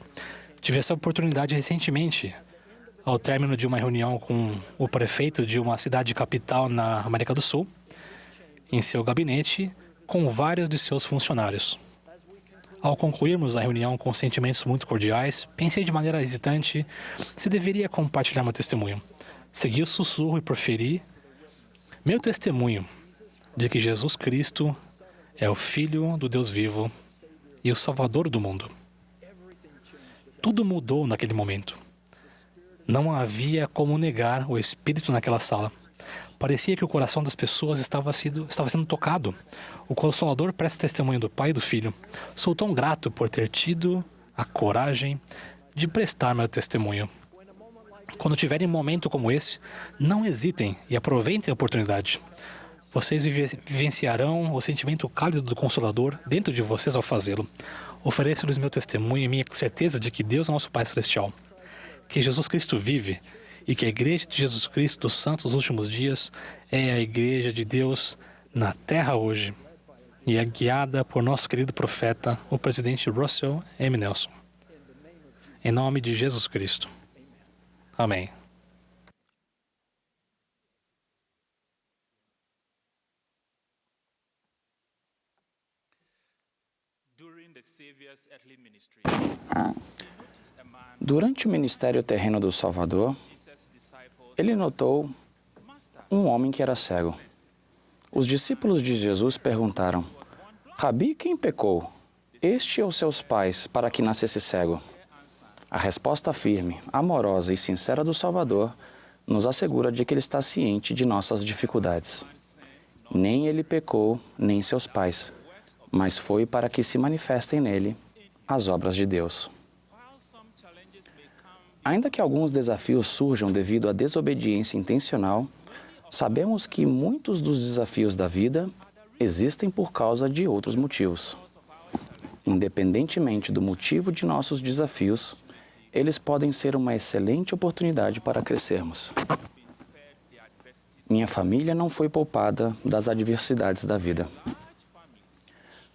Tive essa oportunidade recentemente, ao término de uma reunião com o prefeito de uma cidade capital na América do Sul, em seu gabinete, com vários de seus funcionários. Ao concluirmos a reunião com sentimentos muito cordiais, pensei de maneira hesitante se deveria compartilhar meu testemunho. Segui o sussurro e proferi meu testemunho de que Jesus Cristo é o Filho do Deus vivo e o Salvador do mundo. Tudo mudou naquele momento. Não havia como negar o Espírito naquela sala. Parecia que o coração das pessoas estava sendo tocado. O Consolador presta testemunho do Pai e do Filho. Sou tão grato por ter tido a coragem de prestar meu testemunho. Quando tiverem um momento como esse, não hesitem e aproveitem a oportunidade. Vocês vivenciarão o sentimento cálido do Consolador dentro de vocês ao fazê-lo. Ofereço-lhes meu testemunho e minha certeza de que Deus é nosso Pai Celestial, que Jesus Cristo vive e que a Igreja de Jesus Cristo dos Santos dos Últimos Dias é a Igreja de Deus na Terra hoje e é guiada por nosso querido profeta, o presidente Russell M. Nelson. Em nome de Jesus Cristo. Amém. Durante o ministério terreno do Salvador, ele notou um homem que era cego. Os discípulos de Jesus perguntaram: Rabi, quem pecou, este ou seus pais, para que nascesse cego? A resposta firme, amorosa e sincera do Salvador nos assegura de que ele está ciente de nossas dificuldades. Nem ele pecou, nem seus pais, mas foi para que se manifestem nele as obras de Deus. Ainda que alguns desafios surjam devido à desobediência intencional, sabemos que muitos dos desafios da vida existem por causa de outros motivos. Independentemente do motivo de nossos desafios, eles podem ser uma excelente oportunidade para crescermos. Minha família não foi poupada das adversidades da vida.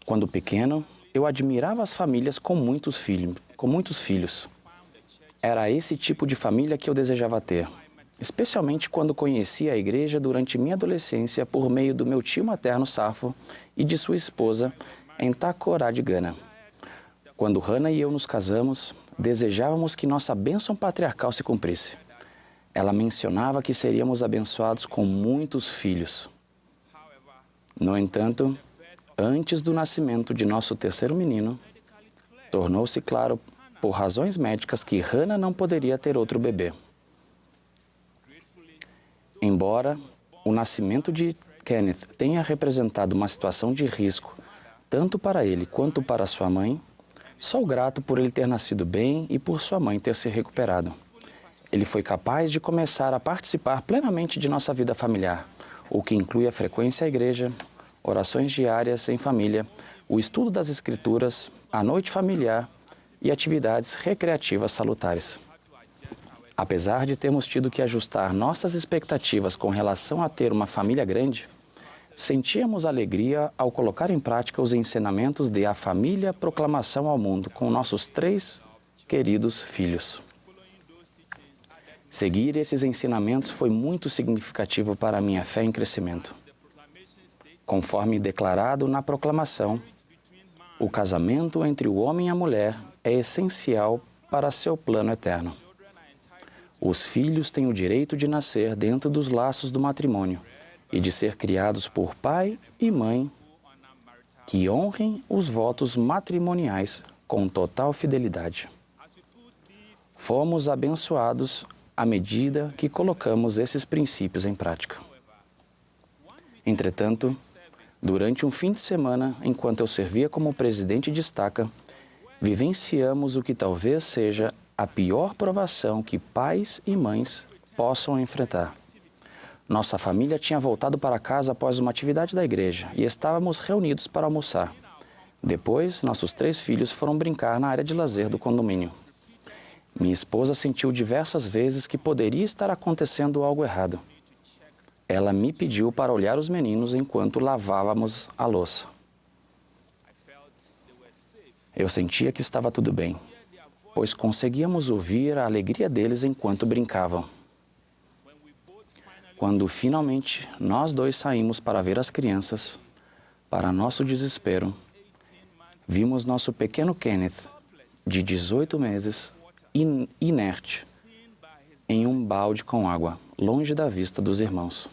Quando pequeno, eu admirava as famílias com muitos filhos. Era esse tipo de família que eu desejava ter, especialmente quando conheci a igreja durante minha adolescência por meio do meu tio materno Safo e de sua esposa em Takoradi de Gana. Quando Hannah e eu nos casamos, desejávamos que nossa bênção patriarcal se cumprisse. Ela mencionava que seríamos abençoados com muitos filhos. No entanto, antes do nascimento de nosso terceiro menino, tornou-se claro por razões médicas que Hannah não poderia ter outro bebê. Embora o nascimento de Kenneth tenha representado uma situação de risco tanto para ele quanto para sua mãe, sou grato por ele ter nascido bem e por sua mãe ter se recuperado. Ele foi capaz de começar a participar plenamente de nossa vida familiar, o que inclui a frequência à igreja, orações diárias em família, o estudo das Escrituras, a noite familiar e atividades recreativas salutares. Apesar de termos tido que ajustar nossas expectativas com relação a ter uma família grande, sentíamos alegria ao colocar em prática os ensinamentos de A Família Proclamação ao Mundo com nossos 3 queridos filhos. Seguir esses ensinamentos foi muito significativo para a minha fé em crescimento. Conforme declarado na proclamação, o casamento entre o homem e a mulher é essencial para seu plano eterno. Os filhos têm o direito de nascer dentro dos laços do matrimônio e de ser criados por pai e mãe que honrem os votos matrimoniais com total fidelidade. Fomos abençoados à medida que colocamos esses princípios em prática. Entretanto, durante um fim de semana, enquanto eu servia como presidente de estaca, vivenciamos o que talvez seja a pior provação que pais e mães possam enfrentar. Nossa família tinha voltado para casa após uma atividade da igreja e estávamos reunidos para almoçar. Depois, nossos 3 filhos foram brincar na área de lazer do condomínio. Minha esposa sentiu diversas vezes que poderia estar acontecendo algo errado. Ela me pediu para olhar os meninos enquanto lavávamos a louça. Eu sentia que estava tudo bem, pois conseguíamos ouvir a alegria deles enquanto brincavam. Quando finalmente nós 2 saímos para ver as crianças, para nosso desespero, vimos nosso pequeno Kenneth, de 18 meses, inerte, em um balde com água, longe da vista dos irmãos.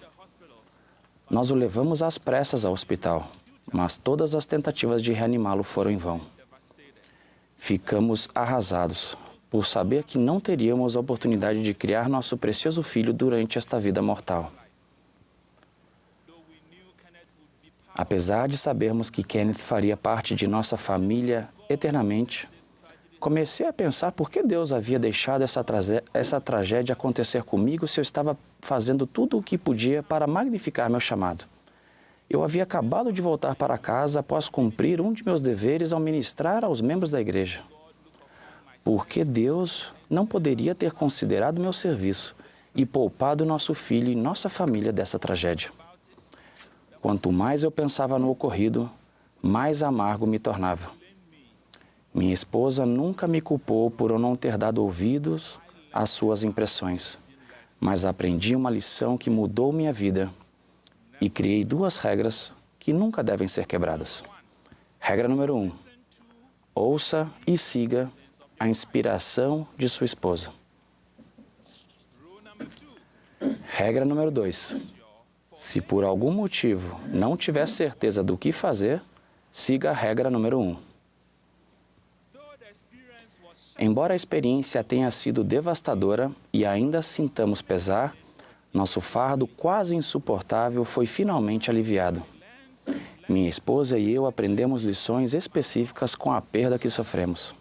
Nós o levamos às pressas ao hospital, mas todas as tentativas de reanimá-lo foram em vão. Ficamos arrasados por saber que não teríamos a oportunidade de criar nosso precioso filho durante esta vida mortal. Apesar de sabermos que Kenneth faria parte de nossa família eternamente, comecei a pensar por que Deus havia deixado essa tragédia acontecer comigo se eu estava fazendo tudo o que podia para magnificar meu chamado. Eu havia acabado de voltar para casa após cumprir um de meus deveres ao ministrar aos membros da igreja. Por que Deus não poderia ter considerado meu serviço e poupado nosso filho e nossa família dessa tragédia? Quanto mais eu pensava no ocorrido, mais amargo me tornava. Minha esposa nunca me culpou por eu não ter dado ouvidos às suas impressões, mas aprendi uma lição que mudou minha vida e criei 2 regras que nunca devem ser quebradas. Regra número 1. Ouça e siga a inspiração de sua esposa. Regra número 2. Se por algum motivo não tiver certeza do que fazer, siga a regra número 1. Embora a experiência tenha sido devastadora e ainda sintamos pesar, nosso fardo quase insuportável foi finalmente aliviado. Minha esposa e eu aprendemos lições específicas com a perda que sofremos.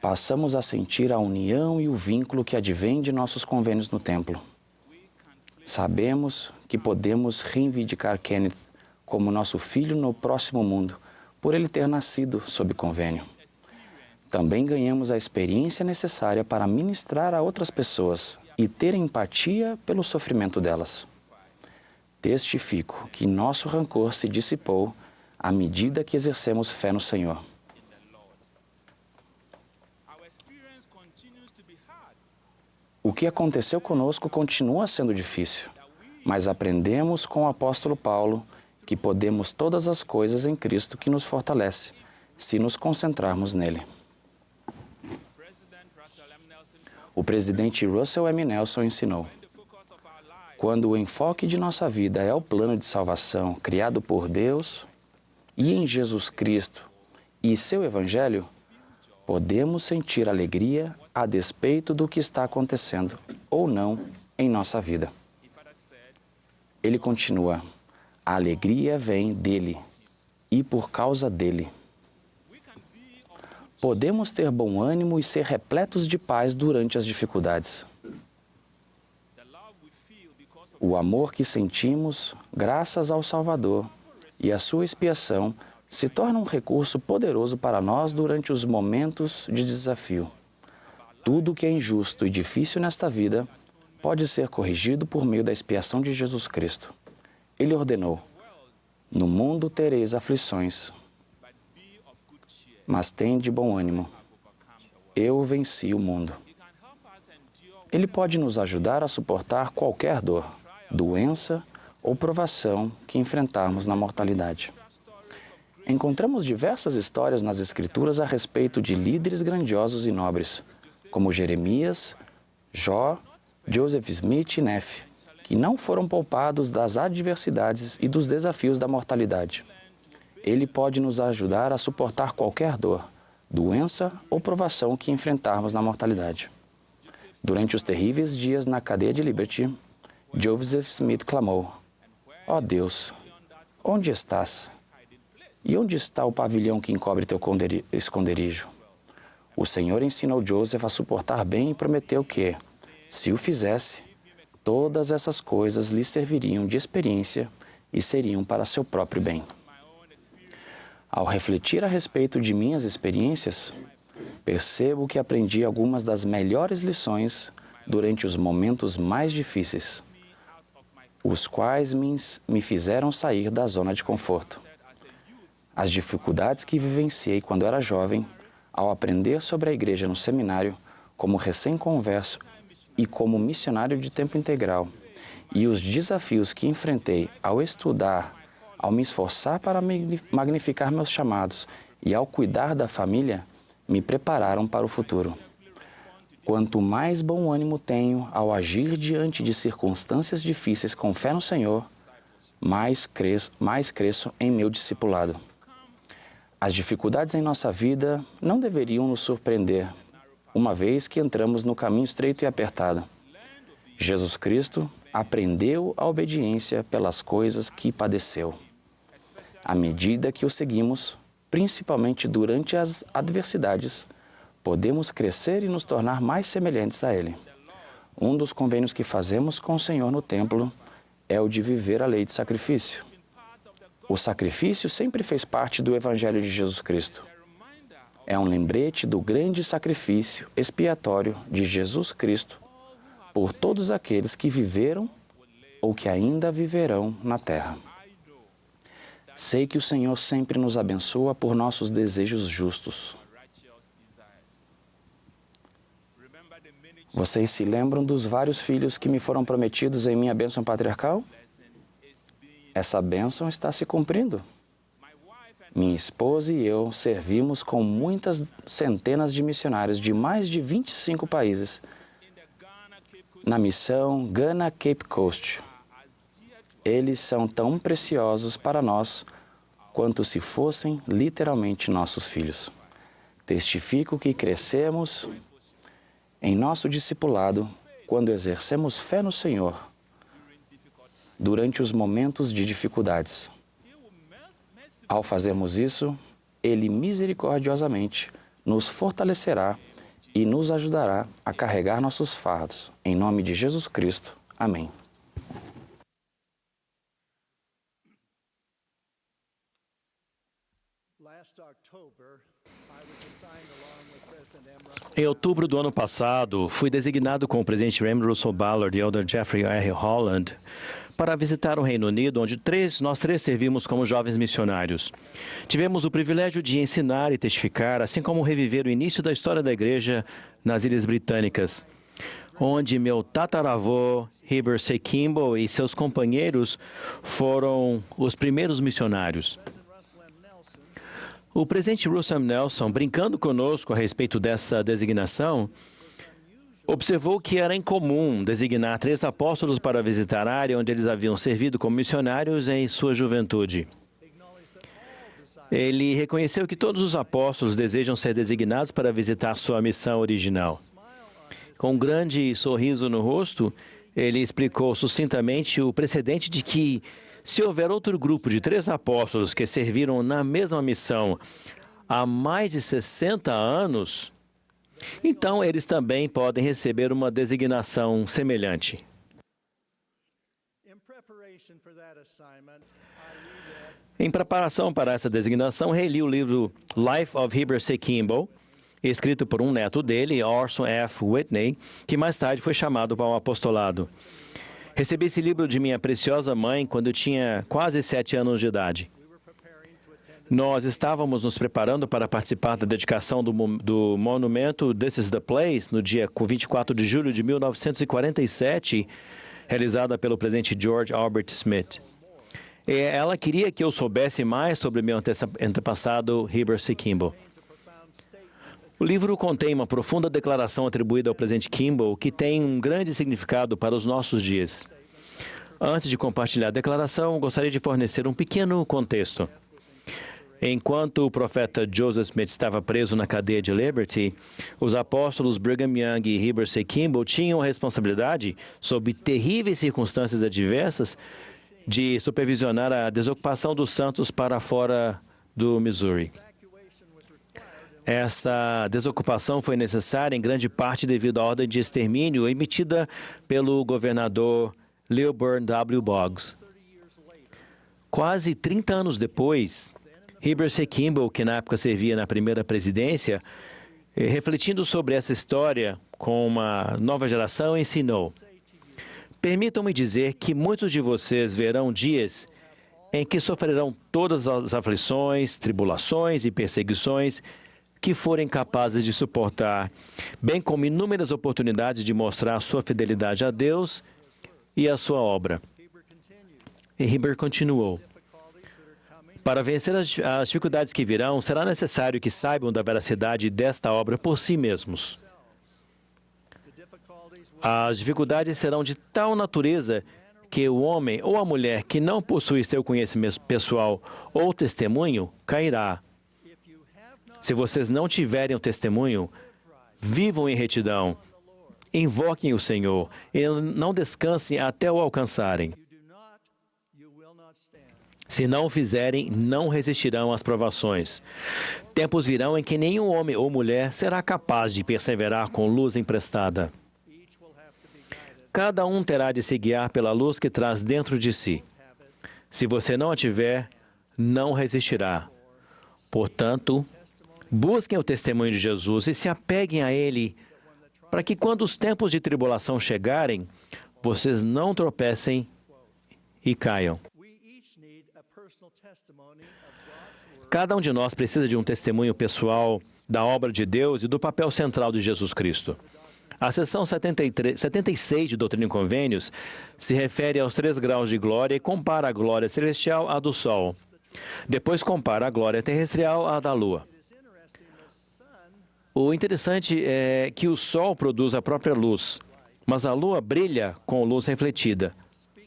Passamos a sentir a união e o vínculo que advém de nossos convênios no templo. Sabemos que podemos reivindicar Kenneth como nosso filho no próximo mundo, por ele ter nascido sob convênio. Também ganhamos a experiência necessária para ministrar a outras pessoas e ter empatia pelo sofrimento delas. Testifico que nosso rancor se dissipou à medida que exercemos fé no Senhor. O que aconteceu conosco continua sendo difícil, mas aprendemos com o apóstolo Paulo que podemos todas as coisas em Cristo que nos fortalece, se nos concentrarmos nele. O presidente Russell M. Nelson ensinou: quando o enfoque de nossa vida é o plano de salvação criado por Deus e em Jesus Cristo e seu Evangelho, podemos sentir alegria a despeito do que está acontecendo ou não em nossa vida. Ele continua: a alegria vem dele e por causa dele. podemos ter bom ânimo e ser repletos de paz durante as dificuldades. O amor que sentimos, graças ao Salvador e à sua expiação, se torna um recurso poderoso para nós durante os momentos de desafio. Tudo que é injusto e difícil nesta vida pode ser corrigido por meio da expiação de Jesus Cristo. Ele ordenou: no mundo tereis aflições, mas tende bom ânimo. Eu venci o mundo. Ele pode nos ajudar a suportar qualquer dor, doença ou provação que enfrentarmos na mortalidade. Encontramos diversas histórias nas Escrituras a respeito de líderes grandiosos e nobres, como Jeremias, Jó, Joseph Smith e Nefe, que não foram poupados das adversidades e dos desafios da mortalidade. Ele pode nos ajudar a suportar qualquer dor, doença ou provação que enfrentarmos na mortalidade. Durante os terríveis dias na cadeia de Liberty, Joseph Smith clamou: ó Deus, onde estás? E onde está o pavilhão que encobre teu esconderijo? O Senhor ensinou Joseph a suportar bem e prometeu que, se o fizesse, todas essas coisas lhe serviriam de experiência e seriam para seu próprio bem. Ao refletir a respeito de minhas experiências, percebo que aprendi algumas das melhores lições durante os momentos mais difíceis, os quais me fizeram sair da zona de conforto. As dificuldades que vivenciei quando era jovem, ao aprender sobre a igreja no seminário, como recém-converso e como missionário de tempo integral, e os desafios que enfrentei ao estudar, ao me esforçar para magnificar meus chamados e ao cuidar da família, me prepararam para o futuro. Quanto mais bom ânimo tenho ao agir diante de circunstâncias difíceis com fé no Senhor, mais cresço em meu discipulado. As dificuldades em nossa vida não deveriam nos surpreender, uma vez que entramos no caminho estreito e apertado. Jesus Cristo aprendeu a obediência pelas coisas que padeceu. À medida que o seguimos, principalmente durante as adversidades, podemos crescer e nos tornar mais semelhantes a Ele. Um dos convênios que fazemos com o Senhor no templo é o de viver a lei de sacrifício. O sacrifício sempre fez parte do Evangelho de Jesus Cristo. É um lembrete do grande sacrifício expiatório de Jesus Cristo por todos aqueles que viveram ou que ainda viverão na terra. Sei que o Senhor sempre nos abençoa por nossos desejos justos. Vocês se lembram dos vários filhos que me foram prometidos em minha bênção patriarcal? Essa bênção está se cumprindo. Minha esposa e eu servimos com muitas centenas de missionários de mais de 25 países na missão Ghana Cape Coast. Eles são tão preciosos para nós quanto se fossem literalmente nossos filhos. Testifico que crescemos em nosso discipulado quando exercemos fé no Senhor durante os momentos de dificuldades. Ao fazermos isso, Ele misericordiosamente nos fortalecerá e nos ajudará a carregar nossos fardos. Em nome de Jesus Cristo. Amém. Em outubro do ano passado, fui designado com o presidente Ram Russell Ballard e o elder Jeffrey R. Holland para visitar o Reino Unido, onde nós três servimos como jovens missionários. Tivemos o privilégio de ensinar e testificar, assim como reviver o início da história da igreja nas Ilhas Britânicas, onde meu tataravô, Heber C. Kimball, e seus companheiros foram os primeiros missionários. O presidente Russell M. Nelson, brincando conosco a respeito dessa designação, observou que era incomum designar 3 apóstolos para visitar a área onde eles haviam servido como missionários em sua juventude. Ele reconheceu que todos os apóstolos desejam ser designados para visitar sua missão original. Com um grande sorriso no rosto, ele explicou sucintamente o precedente de que, se houver outro grupo de 3 apóstolos que serviram na mesma missão há mais de 60 anos, então eles também podem receber uma designação semelhante. Em preparação para essa designação, reli o livro Life of Heber C. Kimball, escrito por um neto dele, Orson F. Whitney, que mais tarde foi chamado para o apostolado. Recebi esse livro de minha preciosa mãe quando eu tinha quase 7 anos de idade. Nós estávamos nos preparando para participar da dedicação do monumento This is the Place, no dia 24 de julho de 1947, realizada pelo presidente George Albert Smith. Ela queria que eu soubesse mais sobre meu antepassado Heber C. Kimball. O livro contém uma profunda declaração atribuída ao presidente Kimball que tem um grande significado para os nossos dias. Antes de compartilhar a declaração, gostaria de fornecer um pequeno contexto. Enquanto o profeta Joseph Smith estava preso na cadeia de Liberty, os apóstolos Brigham Young e Heber C. Kimball tinham a responsabilidade, sob terríveis circunstâncias adversas, de supervisionar a desocupação dos santos para fora do Missouri. Essa desocupação foi necessária em grande parte devido à ordem de extermínio emitida pelo governador Lilburn W. Boggs. Quase 30 anos depois, Heber C. Kimball, que na época servia na primeira presidência, refletindo sobre essa história com uma nova geração, ensinou: permitam-me dizer que muitos de vocês verão dias em que sofrerão todas as aflições, tribulações e perseguições que forem capazes de suportar, bem como inúmeras oportunidades de mostrar sua fidelidade a Deus e a sua obra. E Heber continuou: para vencer as dificuldades que virão, será necessário que saibam da veracidade desta obra por si mesmos. As dificuldades serão de tal natureza que o homem ou a mulher que não possui seu conhecimento pessoal ou testemunho cairá. Se vocês não tiverem o testemunho, vivam em retidão, invoquem o Senhor e não descansem até o alcançarem. Se não o fizerem, não resistirão às provações. Tempos virão em que nenhum homem ou mulher será capaz de perseverar com luz emprestada. Cada um terá de se guiar pela luz que traz dentro de si. Se você não a tiver, não resistirá. Portanto, busquem o testemunho de Jesus e se apeguem a ele, para que quando os tempos de tribulação chegarem, vocês não tropecem e caiam. Cada um de nós precisa de um testemunho pessoal da obra de Deus e do papel central de Jesus Cristo. A seção 76 de Doutrina e Convênios se refere aos 3 graus de glória e compara a glória celestial à do Sol. Depois compara a glória terrestrial à da Lua. O interessante é que o Sol produz a própria luz, mas a Lua brilha com luz refletida,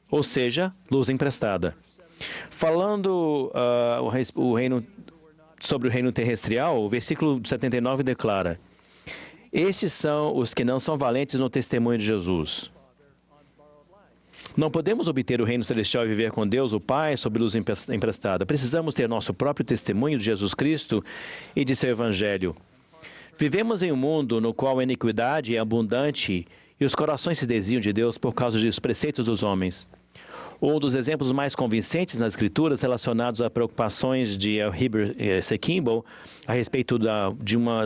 ou seja, luz emprestada. Falando sobre o reino terrestrial, o versículo 79 declara: estes são os que não são valentes no testemunho de Jesus. Não podemos obter o reino celestial e viver com Deus, o Pai, sob luz emprestada. Precisamos ter nosso próprio testemunho de Jesus Cristo e de seu Evangelho. Vivemos em um mundo no qual a iniquidade é abundante e os corações se desviam de Deus por causa dos preceitos dos homens. Um dos exemplos mais convincentes nas Escrituras relacionados a preocupações de Heber C. Kimball a respeito da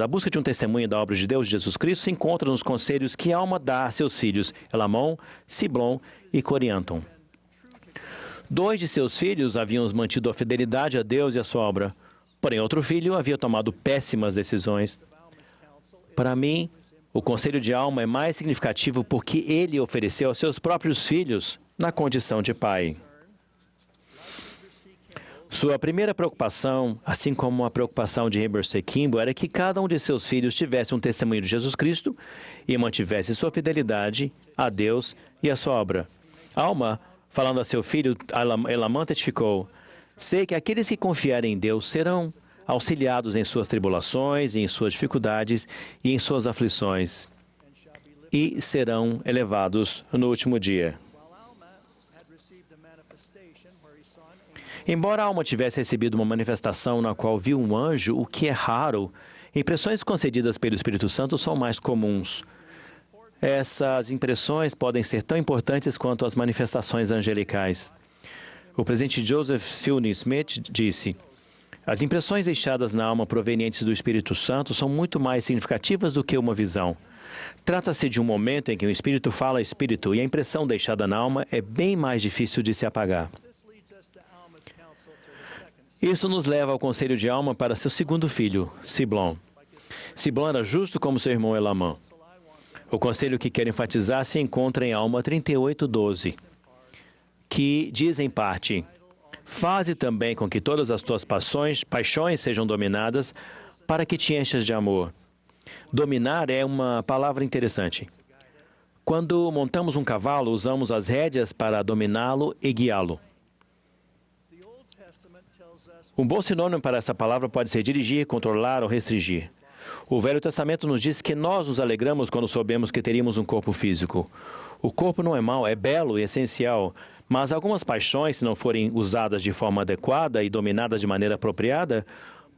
busca de um testemunho da obra de Deus, de Jesus Cristo, se encontra nos conselhos que Alma dá a seus filhos, Elamon, Siblon e Corianton. 2 de seus filhos haviam mantido a fidelidade a Deus e a sua obra, porém outro filho havia tomado péssimas decisões. Para mim, o conselho de Alma é mais significativo porque ele ofereceu aos seus próprios filhos na condição de pai. Sua primeira preocupação, assim como a preocupação de Heber C. Kimball, era que cada um de seus filhos tivesse um testemunho de Jesus Cristo e mantivesse sua fidelidade a Deus e a sua obra. Alma, falando a seu filho, Elamon testificou: sei que aqueles que confiarem em Deus serão auxiliados em suas tribulações, em suas dificuldades e em suas aflições, e serão elevados no último dia. Embora a alma tivesse recebido uma manifestação na qual viu um anjo, o que é raro, impressões concedidas pelo Espírito Santo são mais comuns. Essas impressões podem ser tão importantes quanto as manifestações angelicais. O presidente Joseph Fielding Smith disse: as impressões deixadas na alma provenientes do Espírito Santo são muito mais significativas do que uma visão. Trata-se de um momento em que o Espírito fala ao Espírito e a impressão deixada na alma é bem mais difícil de se apagar. Isso nos leva ao conselho de alma para seu segundo filho, Siblon. Siblon era justo como seu irmão Elamã. O conselho que quero enfatizar se encontra em Alma 38:12, que diz em parte: faze também com que todas as tuas paixões sejam dominadas, para que te enchas de amor. Dominar é uma palavra interessante. Quando montamos um cavalo, usamos as rédeas para dominá-lo e guiá-lo. Um bom sinônimo para essa palavra pode ser dirigir, controlar ou restringir. O Velho Testamento nos diz que nós nos alegramos quando soubemos que teríamos um corpo físico. O corpo não é mau, é belo e essencial, mas algumas paixões, se não forem usadas de forma adequada e dominadas de maneira apropriada,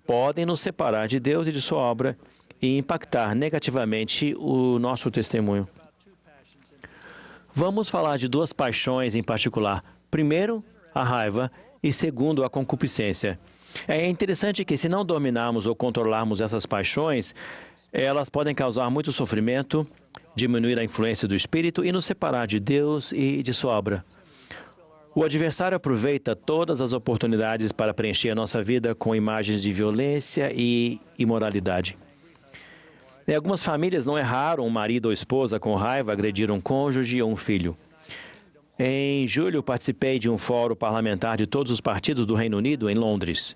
podem nos separar de Deus e de sua obra e impactar negativamente o nosso testemunho. Vamos falar de duas paixões em particular. Primeiro, a raiva e segundo, a concupiscência. É interessante que, se não dominarmos ou controlarmos essas paixões, elas podem causar muito sofrimento, diminuir a influência do Espírito e nos separar de Deus e de sua obra. O adversário aproveita todas as oportunidades para preencher a nossa vida com imagens de violência e imoralidade. Em algumas famílias, não é raro um marido ou esposa com raiva agredir um cônjuge ou um filho. Em julho, participei de um fórum parlamentar de todos os partidos do Reino Unido, em Londres.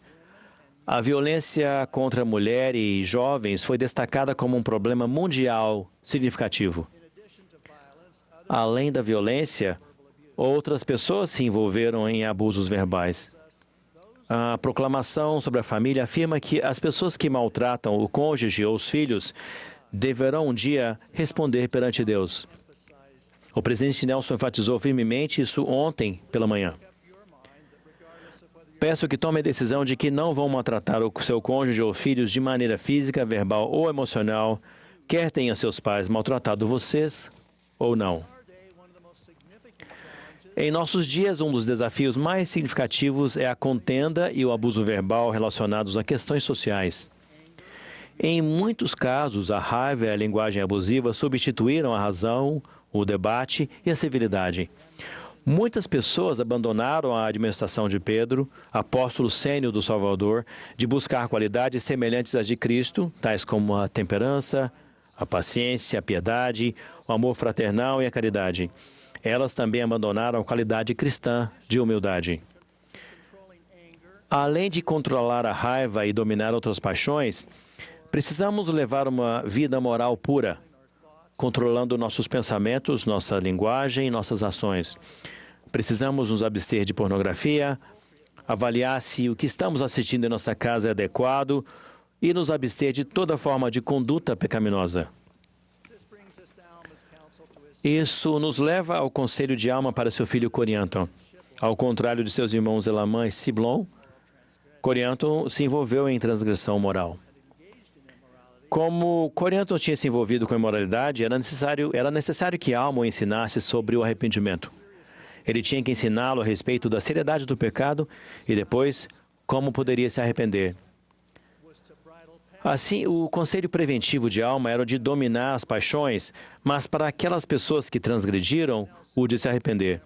A violência contra a mulher e jovens foi destacada como um problema mundial significativo. Além da violência, outras pessoas se envolveram em abusos verbais. A proclamação sobre a família afirma que as pessoas que maltratam o cônjuge ou os filhos deverão um dia responder perante Deus. O presidente Nelson enfatizou firmemente isso ontem pela manhã. Peço que tome a decisão de que não vão maltratar o seu cônjuge ou filhos de maneira física, verbal ou emocional, quer tenham seus pais maltratado vocês ou não. Em nossos dias, um dos desafios mais significativos é a contenda e o abuso verbal relacionados a questões sociais. Em muitos casos, a raiva e a linguagem abusiva substituíram a razão, o debate e a civilidade. Muitas pessoas abandonaram a administração de Pedro, apóstolo sênior do Salvador, de buscar qualidades semelhantes às de Cristo, tais como a temperança, a paciência, a piedade, o amor fraternal e a caridade. Elas também abandonaram a qualidade cristã de humildade. Além de controlar a raiva e dominar outras paixões, precisamos levar uma vida moral pura, controlando nossos pensamentos, nossa linguagem e nossas ações. Precisamos nos abster de pornografia, avaliar se o que estamos assistindo em nossa casa é adequado e nos abster de toda forma de conduta pecaminosa. Isso nos leva ao conselho de alma para seu filho Corianton. Ao contrário de seus irmãos Elamã e Siblon, Corianton se envolveu em transgressão moral. Como Corianton tinha se envolvido com a imoralidade, era necessário que Alma o ensinasse sobre o arrependimento. Ele tinha que ensiná-lo a respeito da seriedade do pecado e depois como poderia se arrepender. Assim, o conselho preventivo de Alma era o de dominar as paixões, mas para aquelas pessoas que transgrediram, o de se arrepender.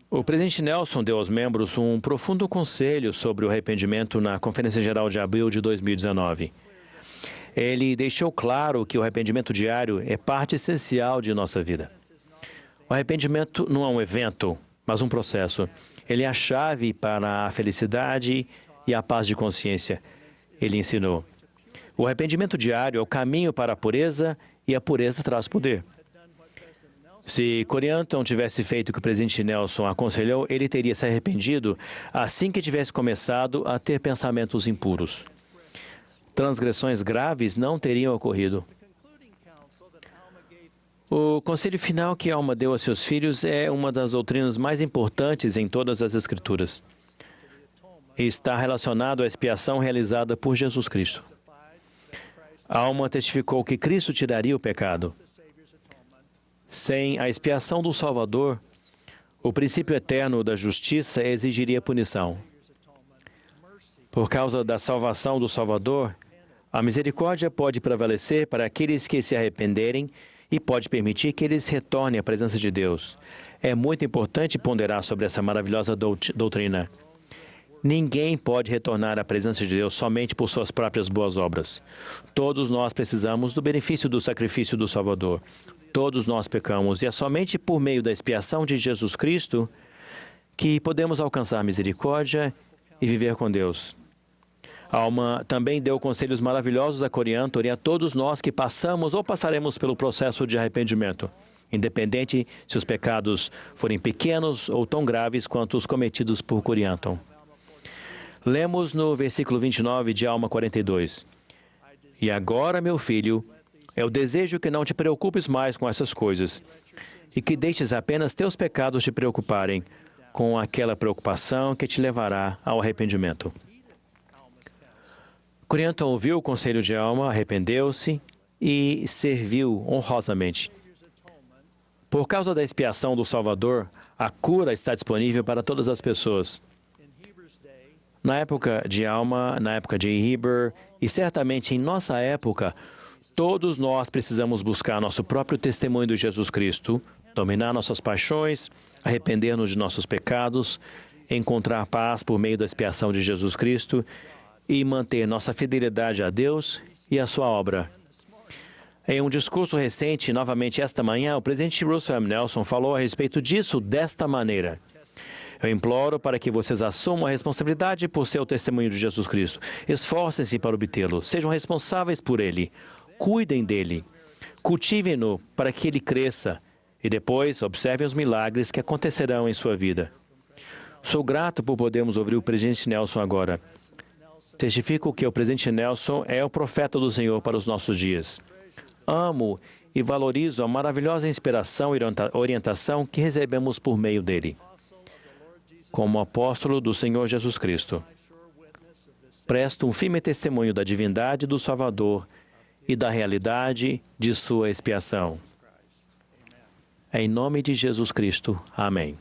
O presidente Nelson deu aos membros um profundo conselho sobre o arrependimento na Conferência Geral de abril de 2019. Ele deixou claro que o arrependimento diário é parte essencial de nossa vida. O arrependimento não é um evento, mas um processo. Ele é a chave para a felicidade e a paz de consciência. Ele ensinou. O arrependimento diário é o caminho para a pureza e a pureza traz poder. Se Corianton tivesse feito o que o presidente Nelson aconselhou, ele teria se arrependido assim que tivesse começado a ter pensamentos impuros. Transgressões graves não teriam ocorrido. O conselho final que Alma deu a seus filhos é uma das doutrinas mais importantes em todas as Escrituras. está relacionado à expiação realizada por Jesus Cristo. A alma testificou que Cristo tiraria o pecado. Sem a expiação do Salvador, o princípio eterno da justiça exigiria punição. Por causa da salvação do Salvador, a misericórdia pode prevalecer para aqueles que se arrependerem e pode permitir que eles retornem à presença de Deus. É muito importante ponderar sobre essa maravilhosa doutrina. Ninguém pode retornar à presença de Deus somente por suas próprias boas obras. Todos nós precisamos do benefício do sacrifício do Salvador. Todos nós pecamos e é somente por meio da expiação de Jesus Cristo que podemos alcançar misericórdia e viver com Deus. A alma também deu conselhos maravilhosos a Coriantor e a todos nós que passamos ou passaremos pelo processo de arrependimento, independente se os pecados forem pequenos ou tão graves quanto os cometidos por Coriantor. Lemos no versículo 29 de Alma 42. E agora, meu filho, é o desejo que não te preocupes mais com essas coisas e que deixes apenas teus pecados te preocuparem com aquela preocupação que te levará ao arrependimento. Coriantor ouviu o conselho de Alma, arrependeu-se e serviu honrosamente. Por causa da expiação do Salvador, a cura está disponível para todas as pessoas. Na época de Alma, na época de Heber e certamente em nossa época, todos nós precisamos buscar nosso próprio testemunho de Jesus Cristo, dominar nossas paixões, arrepender-nos de nossos pecados, encontrar paz por meio da expiação de Jesus Cristo e manter nossa fidelidade a Deus e a sua obra. Em um discurso recente, novamente esta manhã, o presidente Russell M. Nelson falou a respeito disso desta maneira. Eu imploro para que vocês assumam a responsabilidade por seu testemunho de Jesus Cristo. Esforcem-se para obtê-lo. Sejam responsáveis por ele. Cuidem dele. Cultivem-no para que ele cresça. E depois, observem os milagres que acontecerão em sua vida. Sou grato por podermos ouvir o presidente Nelson agora. Testifico que o presidente Nelson é o profeta do Senhor para os nossos dias. Amo e valorizo a maravilhosa inspiração e orientação que recebemos por meio dele. Como apóstolo do Senhor Jesus Cristo, presto um firme testemunho da divindade do Salvador e da realidade de sua expiação. Em nome de Jesus Cristo. Amém.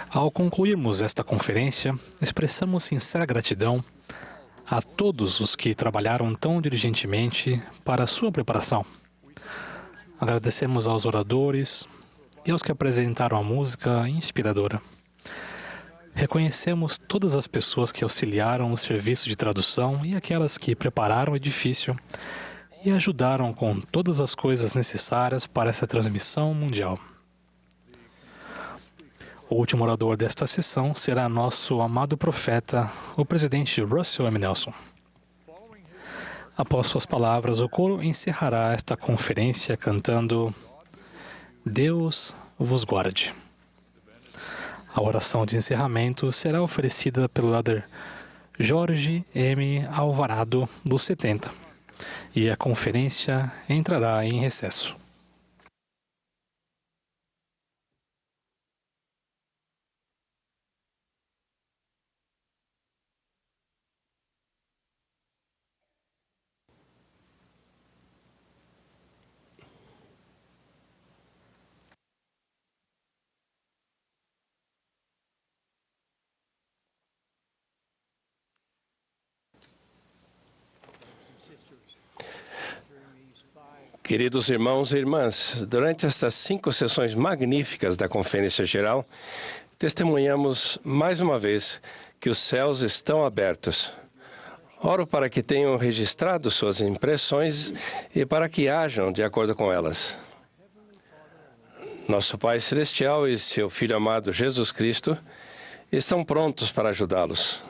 Ao concluirmos esta conferência, expressamos sincera gratidão a todos os que trabalharam tão diligentemente para a sua preparação. Agradecemos aos oradores e aos que apresentaram a música inspiradora. Reconhecemos todas as pessoas que auxiliaram o serviço de tradução e aquelas que prepararam o edifício e ajudaram com todas as coisas necessárias para essa transmissão mundial. O último orador desta sessão será nosso amado profeta, o presidente Russell M. Nelson. Após suas palavras, o coro encerrará esta conferência cantando Deus vos guarde. A oração de encerramento será oferecida pelo líder Jorge M. Alvarado, dos 70, e a conferência entrará em recesso. Queridos irmãos e irmãs, durante estas 5 sessões magníficas da Conferência Geral, testemunhamos mais uma vez que os céus estão abertos. Oro para que tenham registrado suas impressões e para que ajam de acordo com elas. Nosso Pai Celestial e seu Filho amado Jesus Cristo estão prontos para ajudá-los.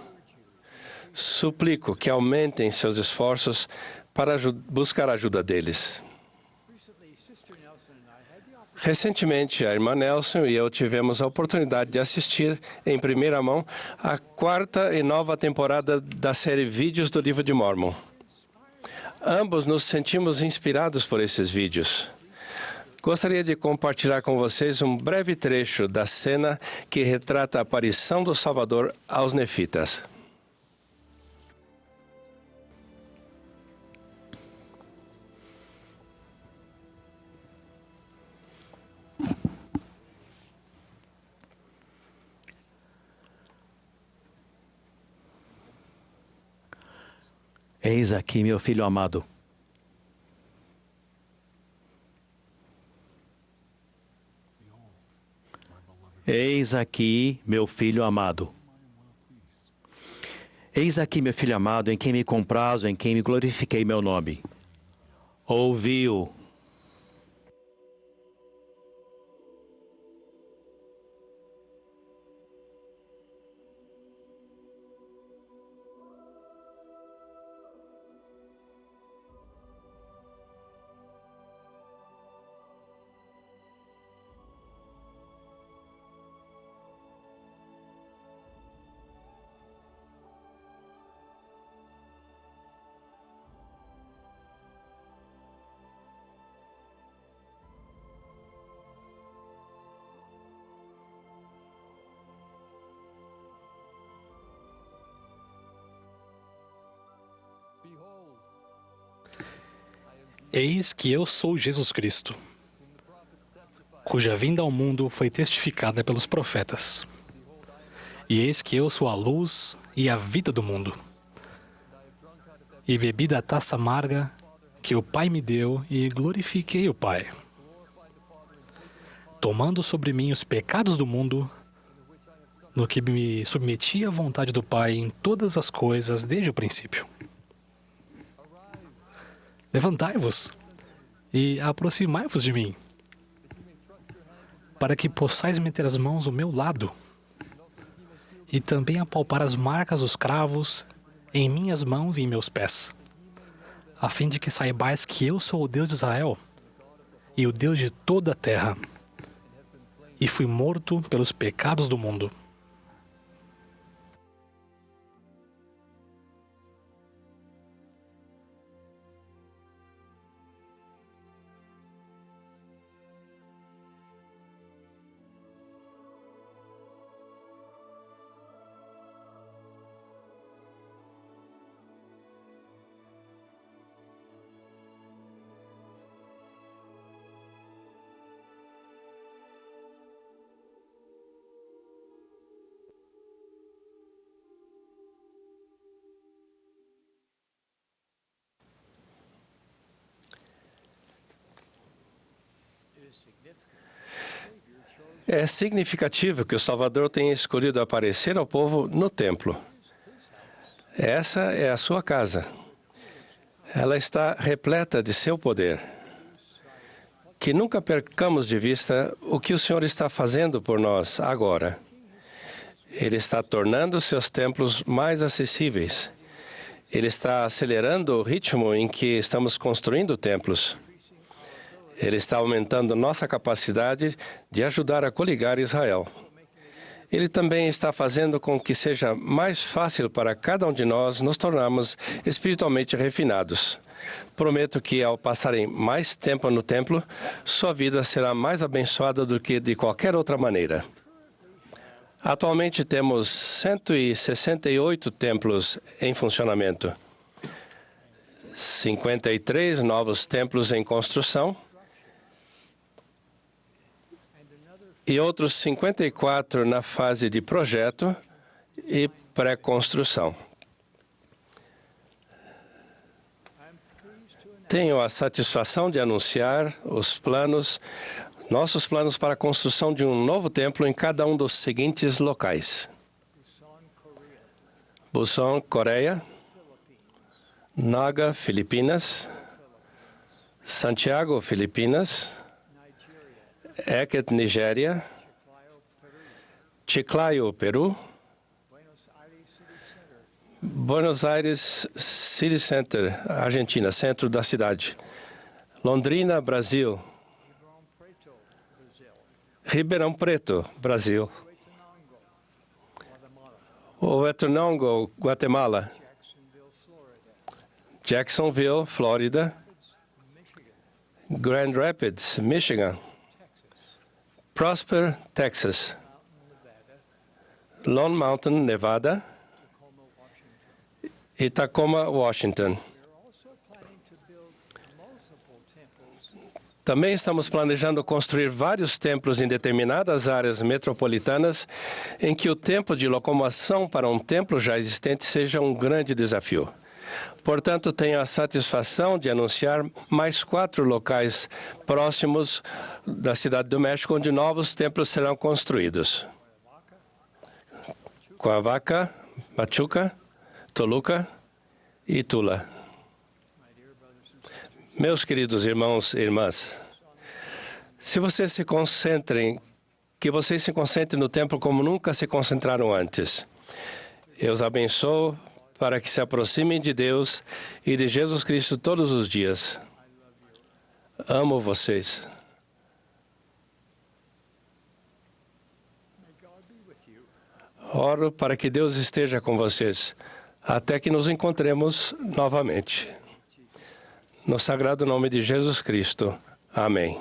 Suplico que aumentem seus esforços para buscar a ajuda deles. Recentemente, a irmã Nelson e eu tivemos a oportunidade de assistir, em primeira mão, a 4ª e nova temporada da série Vídeos do Livro de Mórmon. Ambos nos sentimos inspirados por esses vídeos. Gostaria de compartilhar com vocês um breve trecho da cena que retrata a aparição do Salvador aos nefitas. Eis aqui, meu filho amado. Eis aqui, meu filho amado. Eis aqui, meu filho amado, em quem me comprazo, em quem me glorifiquei meu nome. Ouvi-o. Eis que eu sou Jesus Cristo, cuja vinda ao mundo foi testificada pelos profetas. E eis que eu sou a luz e a vida do mundo. E bebi da taça amarga que o Pai me deu e glorifiquei o Pai, tomando sobre mim os pecados do mundo, no que me submeti à vontade do Pai em todas as coisas desde o princípio. Levantai-vos e aproximai-vos de mim, para que possais meter as mãos ao meu lado e também apalpar as marcas dos cravos em minhas mãos e em meus pés, a fim de que saibais que eu sou o Deus de Israel e o Deus de toda a terra, e fui morto pelos pecados do mundo. É significativo que o Salvador tenha escolhido aparecer ao povo no templo. Essa é a sua casa. Ela está repleta de seu poder. Que nunca percamos de vista o que o Senhor está fazendo por nós agora. Ele está tornando seus templos mais acessíveis. Ele está acelerando o ritmo em que estamos construindo templos. Ele está aumentando nossa capacidade de ajudar a coligar Israel. Ele também está fazendo com que seja mais fácil para cada um de nós nos tornarmos espiritualmente refinados. Prometo que, ao passarem mais tempo no templo, sua vida será mais abençoada do que de qualquer outra maneira. Atualmente temos 168 templos em funcionamento, 53 novos templos em construção, e outros 54 na fase de projeto e pré-construção. Tenho a satisfação de anunciar nossos planos para a construção de um novo templo em cada um dos seguintes locais: Busan, Coreia; Naga, Filipinas; Santiago, Filipinas; Eket, Nigéria; Chiclayo, Peru; Buenos Aires City Center, Argentina, centro da cidade; Londrina, Brasil; Ribeirão Preto, Brasil; Huetenango, Guatemala; Jacksonville, Flórida; Grand Rapids, Michigan, Prosper, Texas, Lone Mountain, Nevada, e Tacoma, Washington. Também estamos planejando construir vários templos em determinadas áreas metropolitanas em que o tempo de locomoção para um templo já existente seja um grande desafio. Portanto, tenho a satisfação de anunciar mais 4 locais próximos da Cidade do México onde novos templos serão construídos. Cuernavaca, Pachuca, Toluca e Tula. Meus queridos irmãos e irmãs, que vocês se concentrem no templo como nunca se concentraram antes. Eu os abençoo para que se aproximem de Deus e de Jesus Cristo todos os dias. Amo vocês. Oro para que Deus esteja com vocês, até que nos encontremos novamente. No sagrado nome de Jesus Cristo. Amém.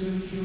Secure.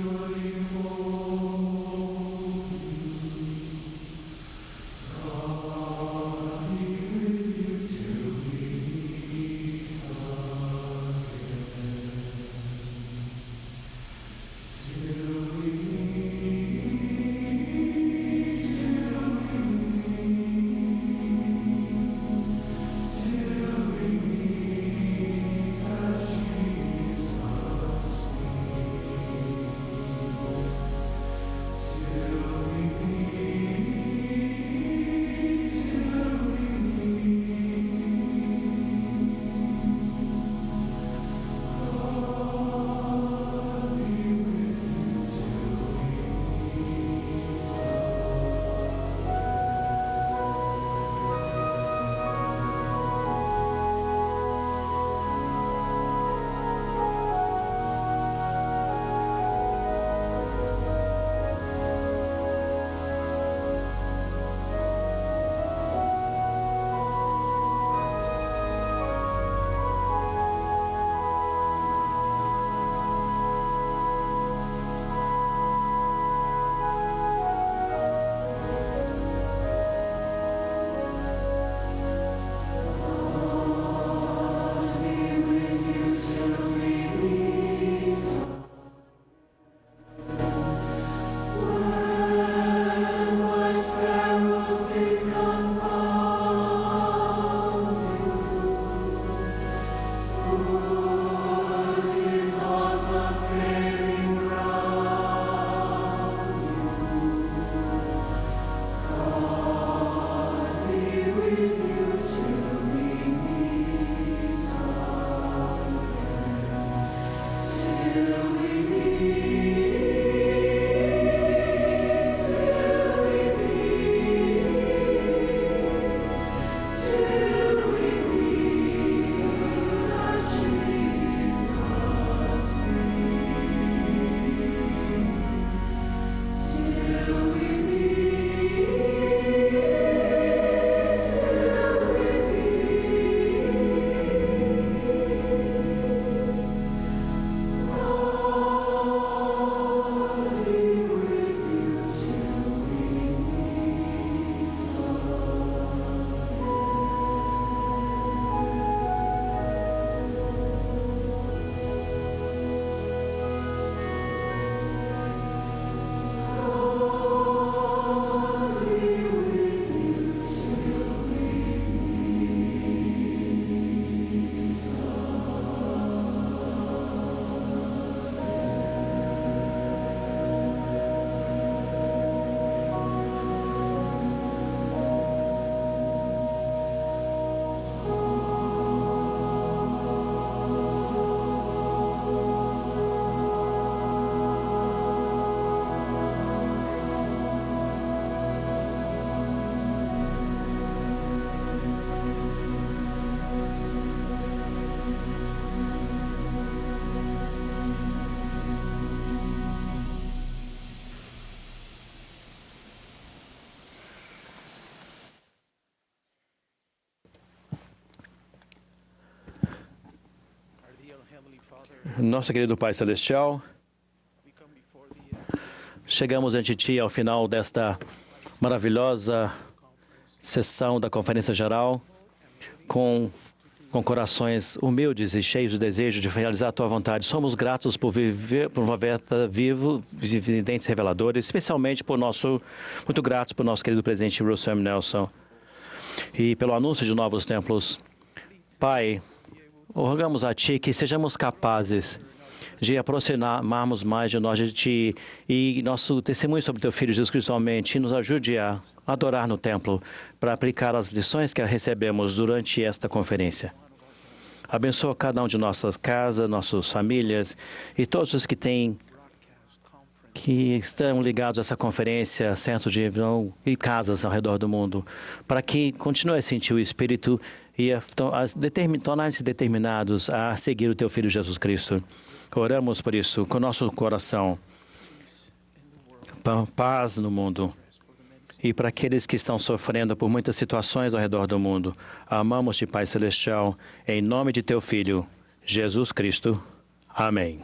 Nosso querido Pai Celestial, chegamos ante Ti ao final desta maravilhosa sessão da Conferência Geral com corações humildes e cheios de desejo de realizar a Tua vontade. Somos gratos por viver por uma vida vivo, evidentes reveladores, especialmente muito gratos por nosso querido presidente Russell M. Nelson e pelo anúncio de novos templos. Pai, rogamos a Ti que sejamos capazes de aproximarmos mais de nós, de Ti, e nosso testemunho sobre Teu Filho Jesus Cristo somente, nos ajude a adorar no templo, para aplicar as lições que recebemos durante esta conferência. Abençoa cada um de nossas casas, nossas famílias e todos os que estão ligados a essa conferência, centros de reunião e casas ao redor do mundo, para que continue a sentir o Espírito e tornarem-se determinados a seguir o Teu Filho Jesus Cristo. Oramos por isso com nosso coração. Paz no mundo. E para aqueles que estão sofrendo por muitas situações ao redor do mundo, amamos-te, Pai Celestial, em nome de Teu Filho, Jesus Cristo. Amém.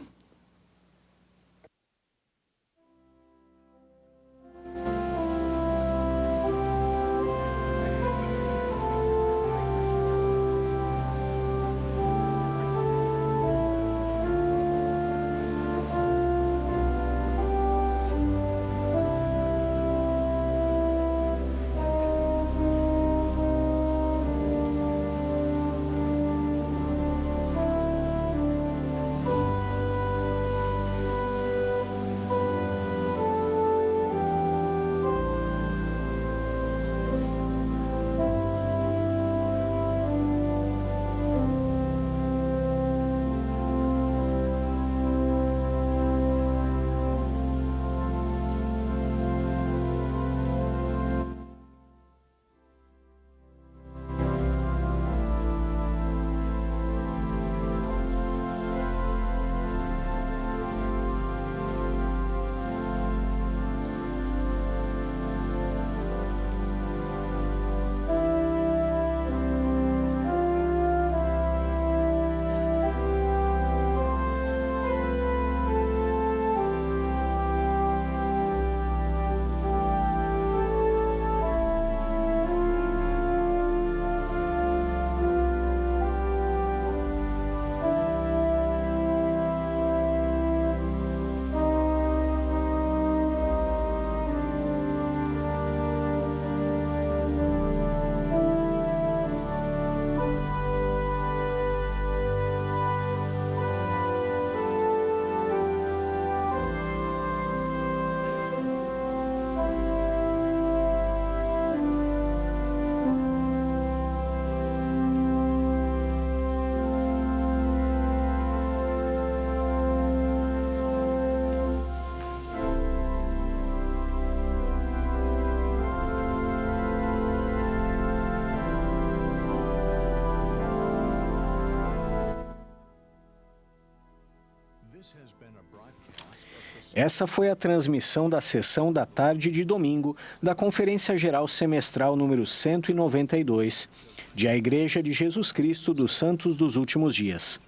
Essa foi a transmissão da sessão da tarde de domingo da Conferência Geral Semestral número 192 de A Igreja de Jesus Cristo dos Santos dos Últimos Dias.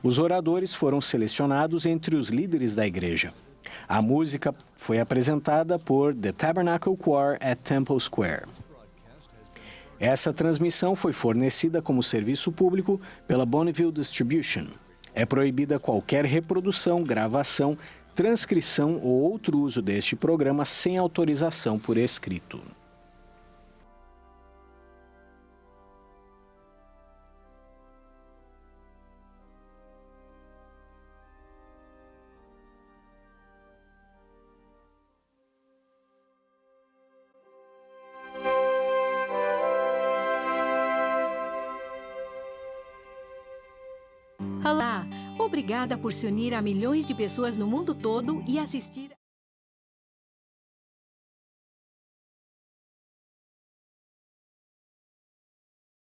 Os oradores foram selecionados entre os líderes da igreja. A música foi apresentada por The Tabernacle Choir at Temple Square. Essa transmissão foi fornecida como serviço público pela Bonneville Distribution. É proibida qualquer reprodução, gravação, transcrição ou outro uso deste programa sem autorização por escrito. Olá! Obrigada por se unir a milhões de pessoas no mundo todo e assistir